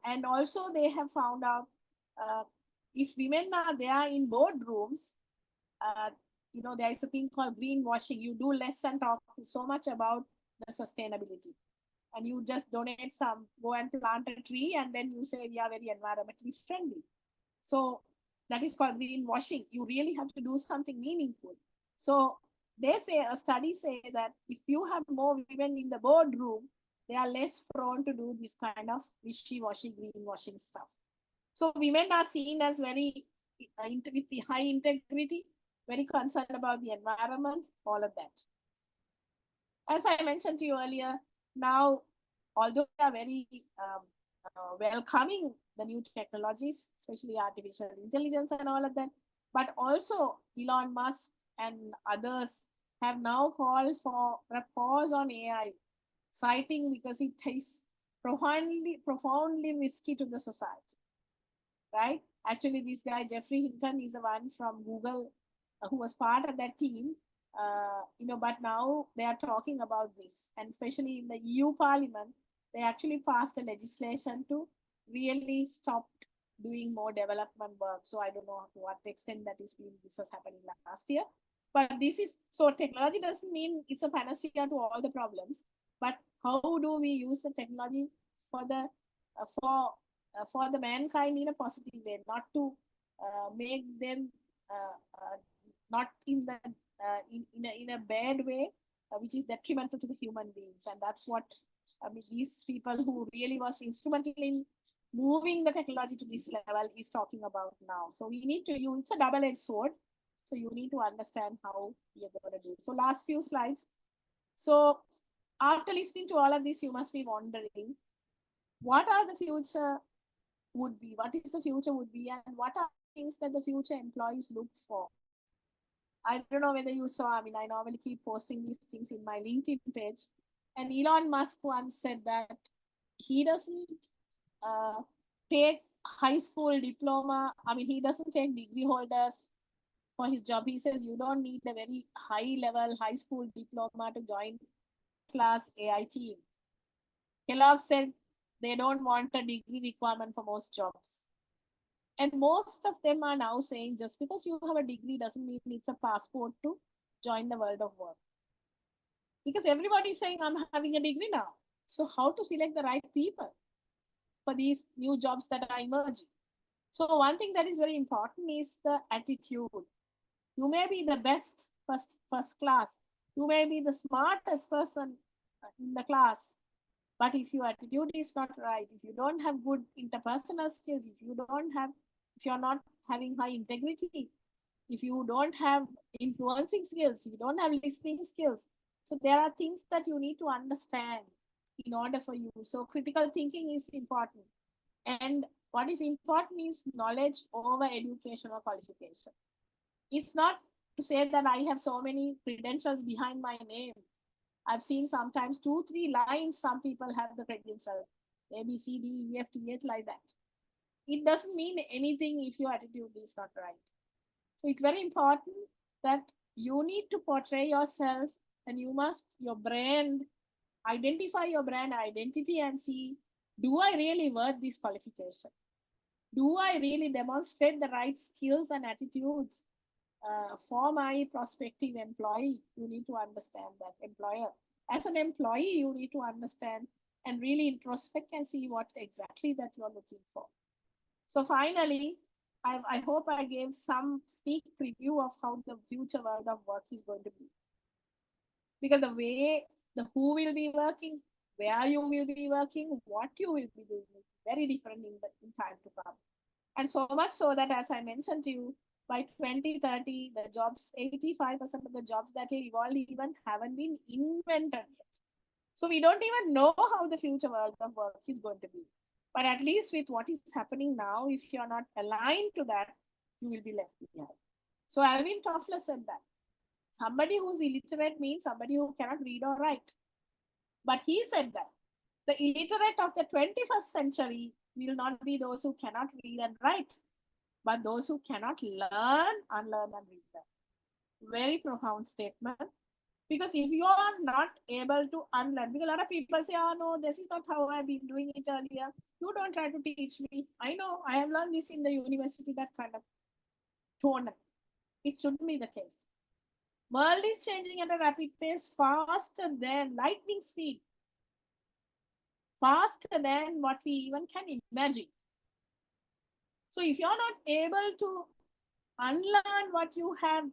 And also they have found out if women are there in boardrooms, uh, there is a thing called greenwashing. You do less and talk so much about the sustainability. And you just donate some, go and plant a tree, and then you say we are very environmentally friendly. So that is called greenwashing. You really have to do something meaningful. So they say, a study say that if you have more women in the boardroom, they are less prone to do this kind of wishy-washy, greenwashing stuff. So women are seen as very with the high integrity, very concerned about the environment, all of that. As I mentioned to you earlier, now, although they are very welcoming the new technologies, especially artificial intelligence and all of that, but also Elon Musk and others have now called for a pause on AI, citing because it is profoundly risky to the society, right? Actually, this guy, Jeffrey Hinton, is the one from Google who was part of that team. But now they are talking about this, and especially in the EU Parliament, they actually passed a legislation to really stop doing more development work. So I don't know to what extent that is being, this was happening last year. But this is, so technology doesn't mean it's a panacea to all the problems, but how do we use the technology for the for the mankind in a positive way, not to make them not in the in a bad way, which is detrimental to the human beings. And that's what these people who really was instrumental in moving the technology to this level is talking about now. So we need to use, it's a double-edged sword. So you need to understand how you're going to do. So last few slides. So after listening to all of this, you must be wondering, what are the future would be? What is the future would be? And what are things that the future employees look for? I don't know whether you saw, I normally keep posting these things in my LinkedIn page. And Elon Musk once said that he doesn't take high school diploma. He doesn't take degree holders for his job. He says you don't need a very high level high school diploma to join class AI team. Kellogg said they don't want a degree requirement for most jobs. And most of them are now saying just because you have a degree doesn't mean it's a passport to join the world of work. Because everybody is saying I'm having a degree now. So how to select the right people for these new jobs that are emerging? So one thing that is very important is the attitude. You may be the best first class. You may be the smartest person in the class. But if your attitude is not right, if you don't have good interpersonal skills, if you're not having high integrity, if you don't have influencing skills, if you don't have listening skills, so there are things that you need to understand in order for you. So critical thinking is important. And what is important is knowledge over education or qualification. It's not to say that I have so many credentials behind my name. I've seen sometimes 2-3 lines, some people have the credential, A, B, C, D, E, F, G, H, like that. It doesn't mean anything if your attitude is not right. So it's very important that you need to portray yourself, and you must, your brand, identify your brand identity and see, do I really worth this qualification? Do I really demonstrate the right skills and attitudes for my prospective employee? You need to understand that. Employer, as an employee, you need to understand and really introspect and see what exactly that you're looking for. So finally, I hope I gave some sneak preview of how the future world of work is going to be. Because the way, the who will be working, where you will be working, what you will be doing is very different in time to come. And so much so that, as I mentioned to you, by 2030, the jobs, 85% of the jobs that will evolve even haven't been invented yet. So we don't even know how the future world of work is going to be. But at least with what is happening now, if you're not aligned to that, you will be left behind. So Alvin Toffler said that somebody who's illiterate means somebody who cannot read or write. But he said that the illiterate of the 21st century will not be those who cannot read and write, but those who cannot learn, unlearn, and read them. Very profound statement. Because if you are not able to unlearn, because a lot of people say, oh no, this is not how I've been doing it earlier. You don't try to teach me. I know I have learned this in the university, that kind of tone. It shouldn't be the case. World is changing at a rapid pace, faster than lightning speed, faster than what we even can imagine. So if you're not able to unlearn what you have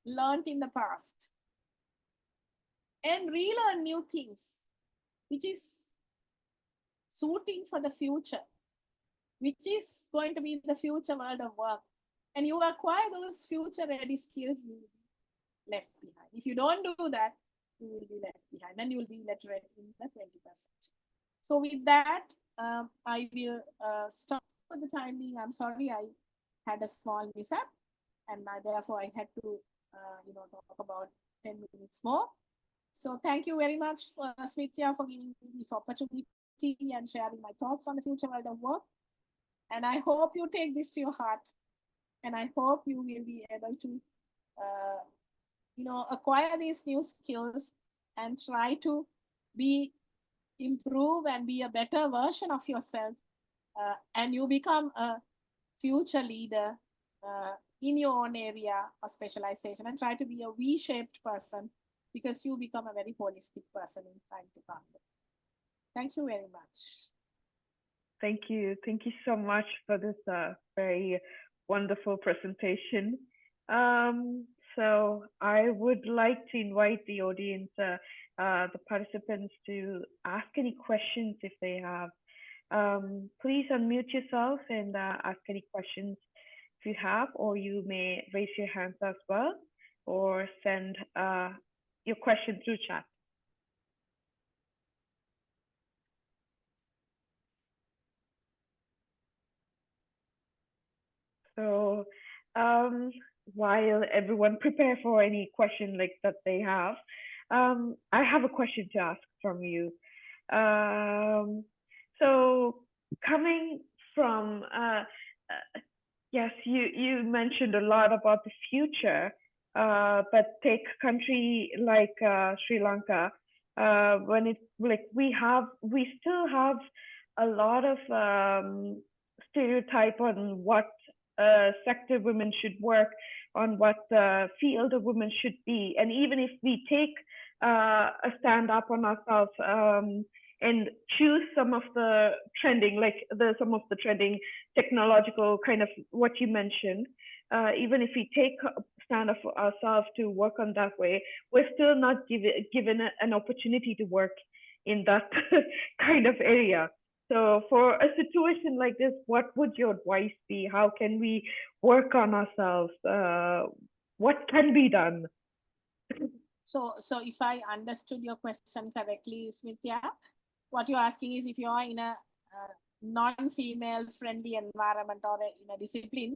learned in the past and relearn new things, which is suiting for the future, which is going to be the future world of work, and you acquire those future ready skills, you will be left behind. If you don't do that, you will be left behind and you will be literate in the 21st century. So with that, I will stop for the time being. I'm sorry I had a small mishap, and therefore I had to talk about 10 minutes more. So thank you very much, Smithya, for giving me this opportunity and sharing my thoughts on the future world of work. And I hope you take this to your heart, and I hope you will be able to acquire these new skills and try to be improve and be a better version of yourself, and you become a future leader in your own area of specialization, and try to be a V-shaped person, because you become a very holistic person in time to come. Thank you very much. Thank you. Thank you so much for this very wonderful presentation. So I would like to invite the audience, the participants, to ask any questions if they have. Please unmute yourself and ask any questions if you have, or you may raise your hands as well, or send your question through chat. So while everyone prepare for any question like that they have, I have a question to ask from you. So coming from yes, you mentioned a lot about the future, but take a country like Sri Lanka, when it like we still have a lot of stereotype on what sector women should work, on what field of women should be, and even if we take a stand up on ourselves and choose some of the trending, like some of the trending technological kind of what you mentioned, even if we take a stand up for ourselves to work on that way, we're still not given an opportunity to work in that kind of area. So for a situation like this, what would your advice be? How can we work on ourselves? What can be done? So if I understood your question correctly, Smithya, what you're asking is, if you are in a non-female friendly environment or in a discipline,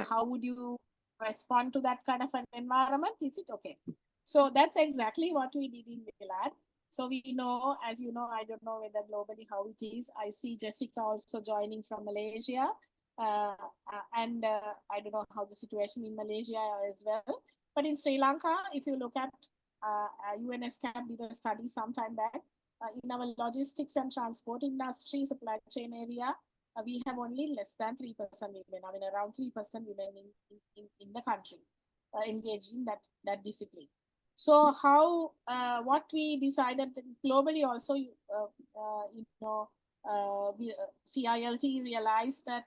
how would you respond to that kind of an environment? Is it okay? So that's exactly what we did in WiLAT. So we know, as you know, I don't know whether globally how it is. I see Jessica also joining from Malaysia. And I don't know how the situation in Malaysia as well. But in Sri Lanka, if you look at UNSCAP did a study some time back, in our logistics and transport industry, supply chain area, we have only less than 3% women. I mean, around 3% women in the country engaged in that discipline. So how what we decided globally also, CILT realized that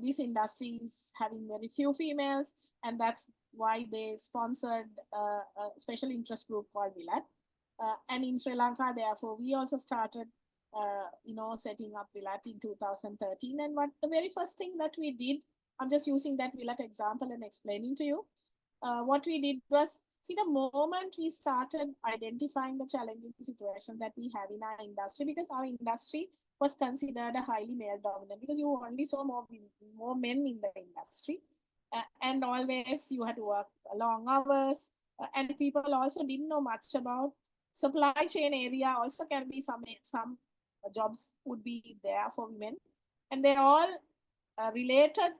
this industry is having very few females, and that's why they sponsored a special interest group called WiLAT. And in Sri Lanka, therefore, we also started, setting up WiLAT in 2013. And what the very first thing that we did, I'm just using that WiLAT example and explaining to you. What we did was, see, the moment we started identifying the challenging situation that we have in our industry, because our industry was considered a highly male dominant, because you only saw more men in the industry, and always you had to work long hours, and people also didn't know much about supply chain area. Also can be some jobs would be there for women, and they all related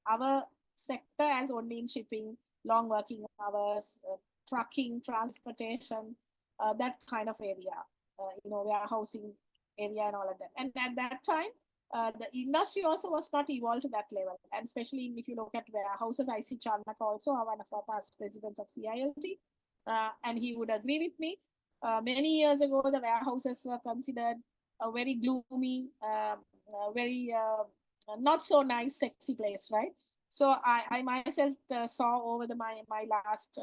our sector as only in shipping, long working hours, trucking, transportation, that kind of area, warehousing area and all of that. And at that time, the industry also was not evolved to that level. And especially if you look at warehouses, I see Charnak also, one of our past presidents of CILT, and he would agree with me. Many years ago, the warehouses were considered a very gloomy, very not so nice, sexy place, right? So I myself saw over my last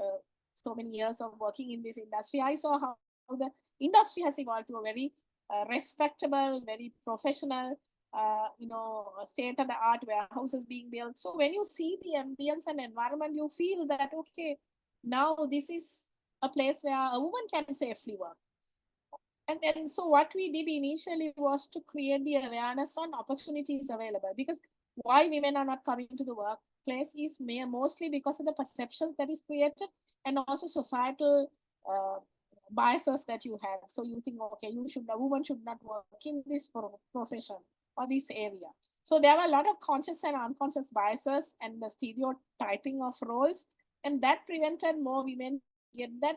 so many years of working in this industry, I saw how the industry has evolved to a very respectable, very professional, state of the art warehouses being built. So when you see the ambience and environment, you feel that okay, now this is a place where a woman can safely work. And so what we did initially was to create the awareness on opportunities available, because why women are not coming to the workplace is mostly because of the perceptions that is created, and also societal biases that you have. So you think, okay, a woman should not work in this profession or this area. So there are a lot of conscious and unconscious biases and the stereotyping of roles, and that prevented more women get that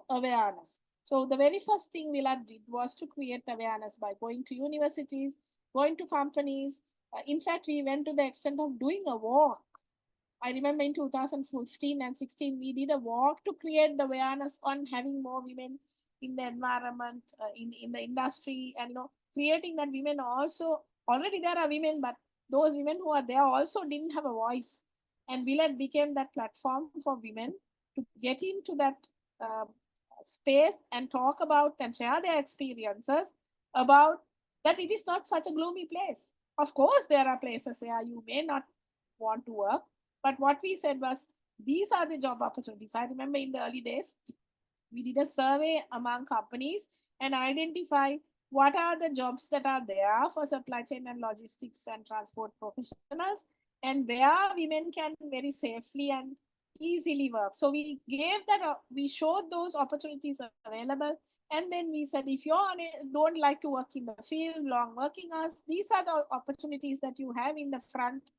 awareness. So the very first thing WiLAT did was to create awareness by going to universities, going to companies. In fact, we went to the extent of doing a walk. I remember in 2015 and 16, we did a walk to create the awareness on having more women in the environment, in the industry, and creating that women also, already there are women, but those women who are there also didn't have a voice. And WiLAT became that platform for women to get into that uh, space and talk about and share their experiences about that it is not such a gloomy place. Of course, there are places where you may not want to work, but what we said was these are the job opportunities. I remember in the early days, we did a survey among companies and identify what are the jobs that are there for supply chain and logistics and transport professionals, and where women can very safely and easily work. So we gave that, we showed those opportunities available. And then we said, if you don't like to work in the field, long working hours, these are the opportunities that you have in the front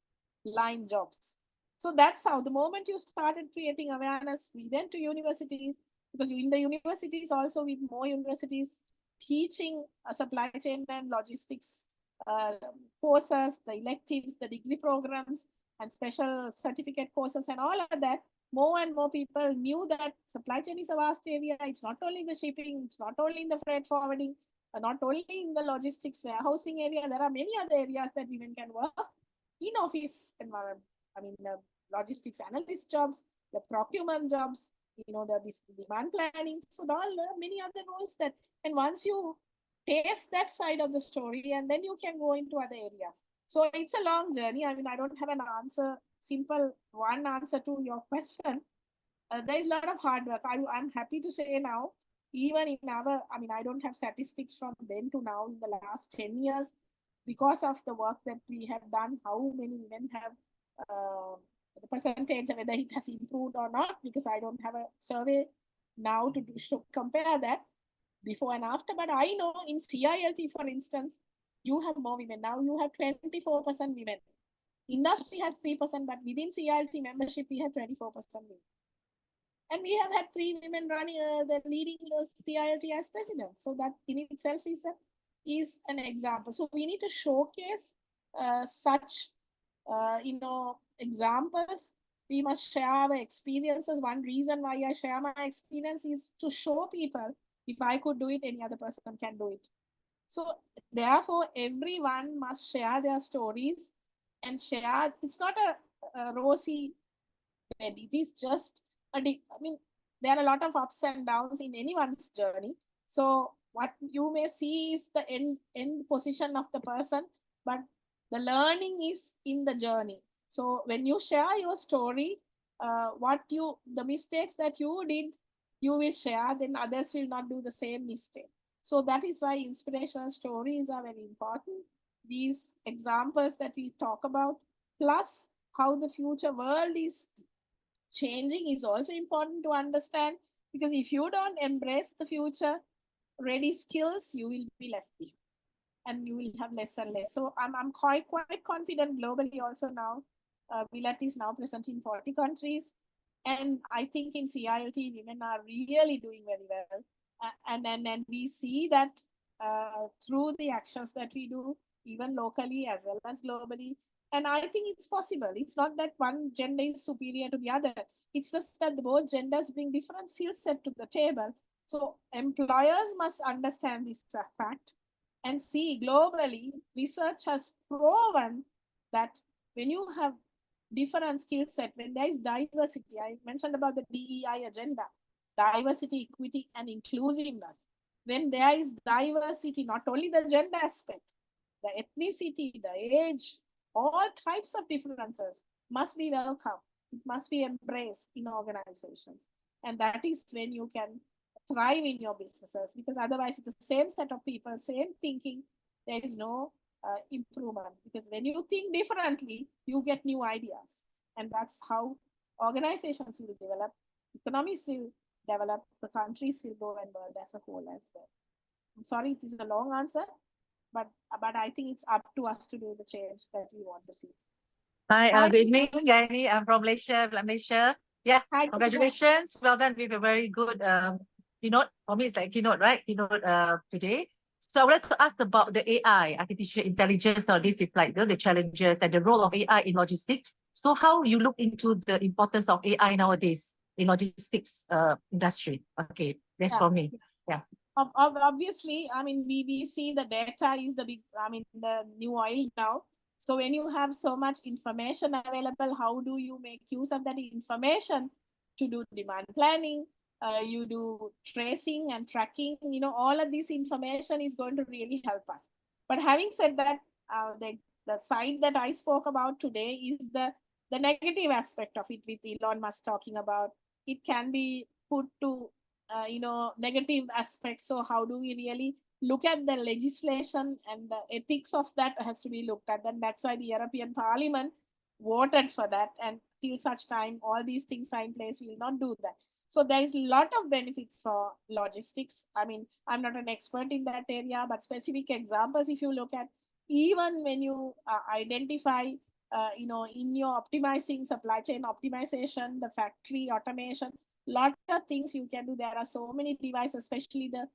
line jobs. So that's how the moment you started creating awareness, we went to universities, because in the universities also, with more universities teaching supply chain and logistics uh, courses, the electives, the degree programs, and special certificate courses and all of that, more and more people knew that supply chain is a vast area. It's not only the shipping, it's not only in the freight forwarding, not only in the logistics warehousing area. There are many other areas that women can work in office environment. I mean, the logistics analyst jobs, the procurement jobs, the demand planning. So there are many other roles that, and once you taste that side of the story, and then you can go into other areas. So it's a long journey. I mean, I don't have an answer, simple one answer to your question. There is a lot of hard work. I'm happy to say now, even in our, I mean, I don't have statistics from then to now in the last 10 years, because of the work that we have done, how many women have the percentage, whether it has improved or not, because I don't have a survey now to compare that before and after. But I know in CILT, for instance, you have more women. Now you have 24% women. Industry has 3%, but within CILT membership, we have 24% women. And we have had 3 women running, leading the CILT as president. So that in itself is an example. So we need to showcase such, examples. We must share our experiences. One reason why I share my experience is to show people, if I could do it, any other person can do it. So therefore, everyone must share their stories and share. It's not a rosy bed. It is just I mean, there are a lot of ups and downs in anyone's journey. So what you may see is the end position of the person, but the learning is in the journey. So when you share your story, the mistakes that you did, you will share, then others will not do the same mistake. So that is why inspirational stories are very important. These examples that we talk about, plus how the future world is changing, is also important to understand, because if you don't embrace the future ready skills, you will be left behind and you will have less and less. So I'm quite confident globally also now. WiLAT is now present in 40 countries. And I think in CILT, women are really doing very well. And we see that through the actions that we do, even locally as well as globally. And I think it's possible. It's not that one gender is superior to the other. It's just that both genders bring different skill set to the table. So employers must understand this fact and see globally, research has proven that when you have different skill set, when there is diversity, I mentioned about the DEI agenda, diversity, equity, and inclusiveness. When there is diversity, not only the gender aspect, the ethnicity, the age, all types of differences must be welcome. It must be embraced in organizations. And that is when you can thrive in your businesses, because otherwise it's the same set of people, same thinking, there is no improvement. Because when you think differently, you get new ideas. And that's how organizations will develop, economies will develop, the countries will grow, and world as a whole as well. I'm sorry, it is a long answer, but I think it's up to us to do the change that we want to see. Hi, Hi, good evening, Gayani. I'm from Malaysia. Yeah, Hi, congratulations. Well done with a very good keynote. For me, it's like keynote, right? Keynote today. So I would like to ask about the AI, artificial intelligence. So this is like the challenges and the role of AI in logistics. So how you look into the importance of AI nowadays in logistics industry? Okay, that's for me. Yeah. Obviously, I mean, we see the data is the big, I mean, the new oil now. So when you have so much information available, how do you make use of that information to do demand planning? You do tracing and tracking, all of this information is going to really help us. But having said that, the side that I spoke about today is the negative aspect of it, with Elon Musk talking about it can be put to negative aspects. So how do we really look at the legislation, and the ethics of that has to be looked at? And that's why the European Parliament voted for that. And till such time all these things are in place, we will not do that. So there is a lot of benefits for logistics. I mean, I'm not an expert in that area, but specific examples, if you look at, even when you identify in your optimizing supply chain optimization, the factory automation, lot of things you can do. There are so many devices, especially the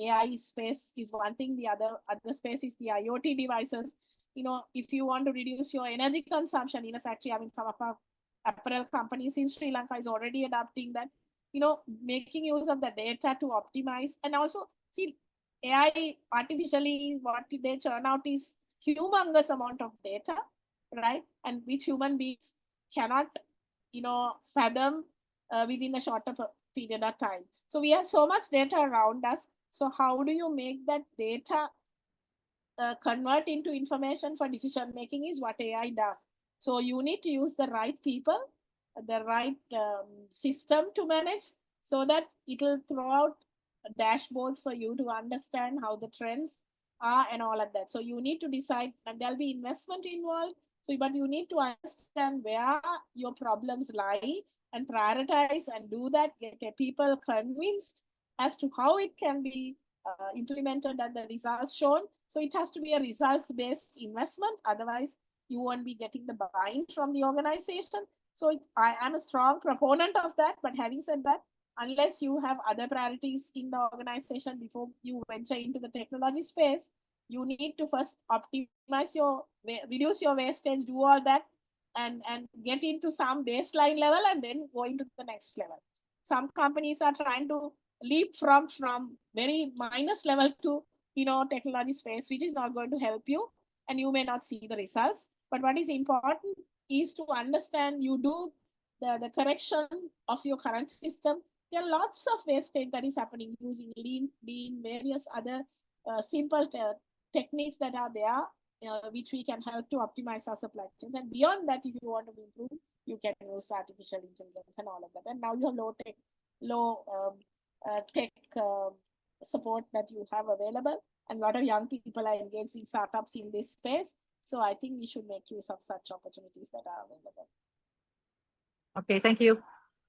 AI space is one thing. The other space is the IoT devices. If you want to reduce your energy consumption in a factory, I mean, some of our apparel companies in Sri Lanka is already adopting that. Making use of the data to optimize. And also, see, AI artificially, what they churn out is humongous amount of data, right? And which human beings cannot fathom within a shorter period of time. So we have so much data around us. So how do you make that data convert into information for decision making is what AI does. So you need to use the right people, the right system to manage, so that it will throw out dashboards for you to understand how the trends are and all of that. So you need to decide, and there'll be investment involved. So, but you need to understand where your problems lie and prioritize and do that, get people convinced as to how it can be implemented and the results shown. So it has to be a results-based investment. Otherwise, you won't be getting the buy-in from the organization. So I am a strong proponent of that. But having said that, unless you have other priorities in the organization before you venture into the technology space, you need to first optimize reduce your wastage, do all that, and get into some baseline level, and then go into the next level. Some companies are trying to leap from very minus level to technology space, which is not going to help you, and you may not see the results. But what is important is to understand, you do the correction of your current system. There are lots of wastage that is happening using lean, various other simple techniques that are there, which we can help to optimize our supply chains. And beyond that, if you want to improve, you can use artificial intelligence and all of that. And now you have low tech support that you have available, and a lot of young people are engaged in startups in this space. So I think we should make use of such opportunities that are available. Okay, thank you.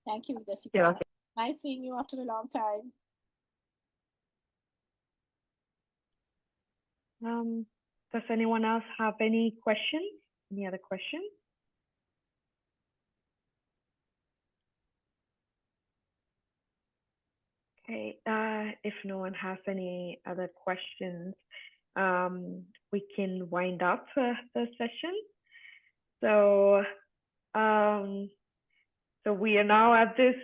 Thank you, Jessica. Yeah, okay. Nice seeing you after a long time. Does anyone else have any questions? Any other questions? Okay, if no one has any other questions, we can wind up the session. So, so we are now at this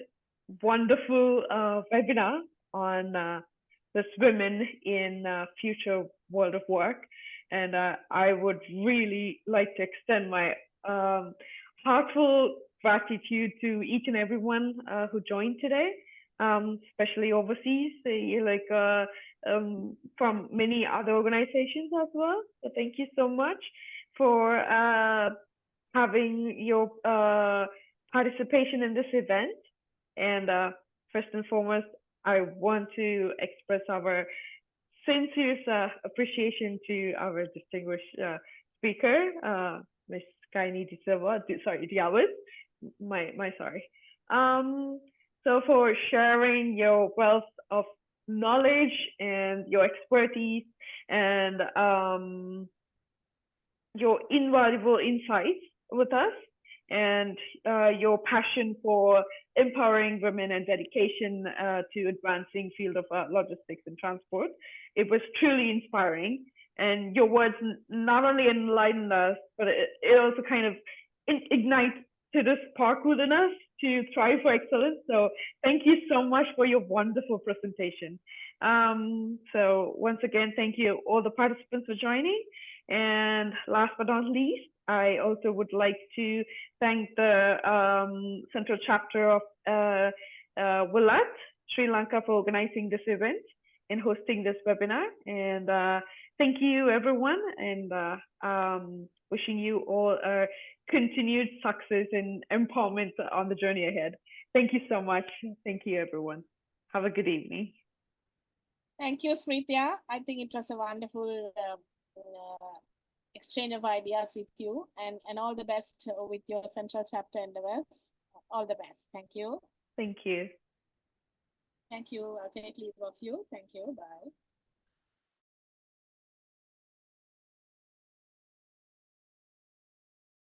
wonderful webinar on this women in future world of work, and I would really like to extend my heartfelt gratitude to each and everyone who joined today, especially overseas, from many other organizations as well. So thank you so much for having your participation in this event. And first and foremost, I want to express our sincerest appreciation to our distinguished speaker, Ms. Gayani Alwis. My sorry. So for sharing your wealth of knowledge and your expertise and your invaluable insights with us, and your passion for empowering women and dedication to advancing field of logistics and transport. It was truly inspiring, and your words not only enlightened us, but it also kind of ignited the spark within us to strive for excellence. So thank you so much for your wonderful presentation. So once again, thank you all the participants for joining. And last but not least, I also would like to thank the Central Chapter of WiLAT, Sri Lanka, for organizing this event and hosting this webinar. And thank you, everyone, and wishing you all a continued success and empowerment on the journey ahead. Thank you so much. Thank you, everyone. Have a good evening. Thank you, Smritya. I think it was a wonderful exchange of ideas with you, and all the best with your Central Chapter endeavors. All the best. Thank you. Thank you. Thank you. I'll take leave of you. Thank you. Bye.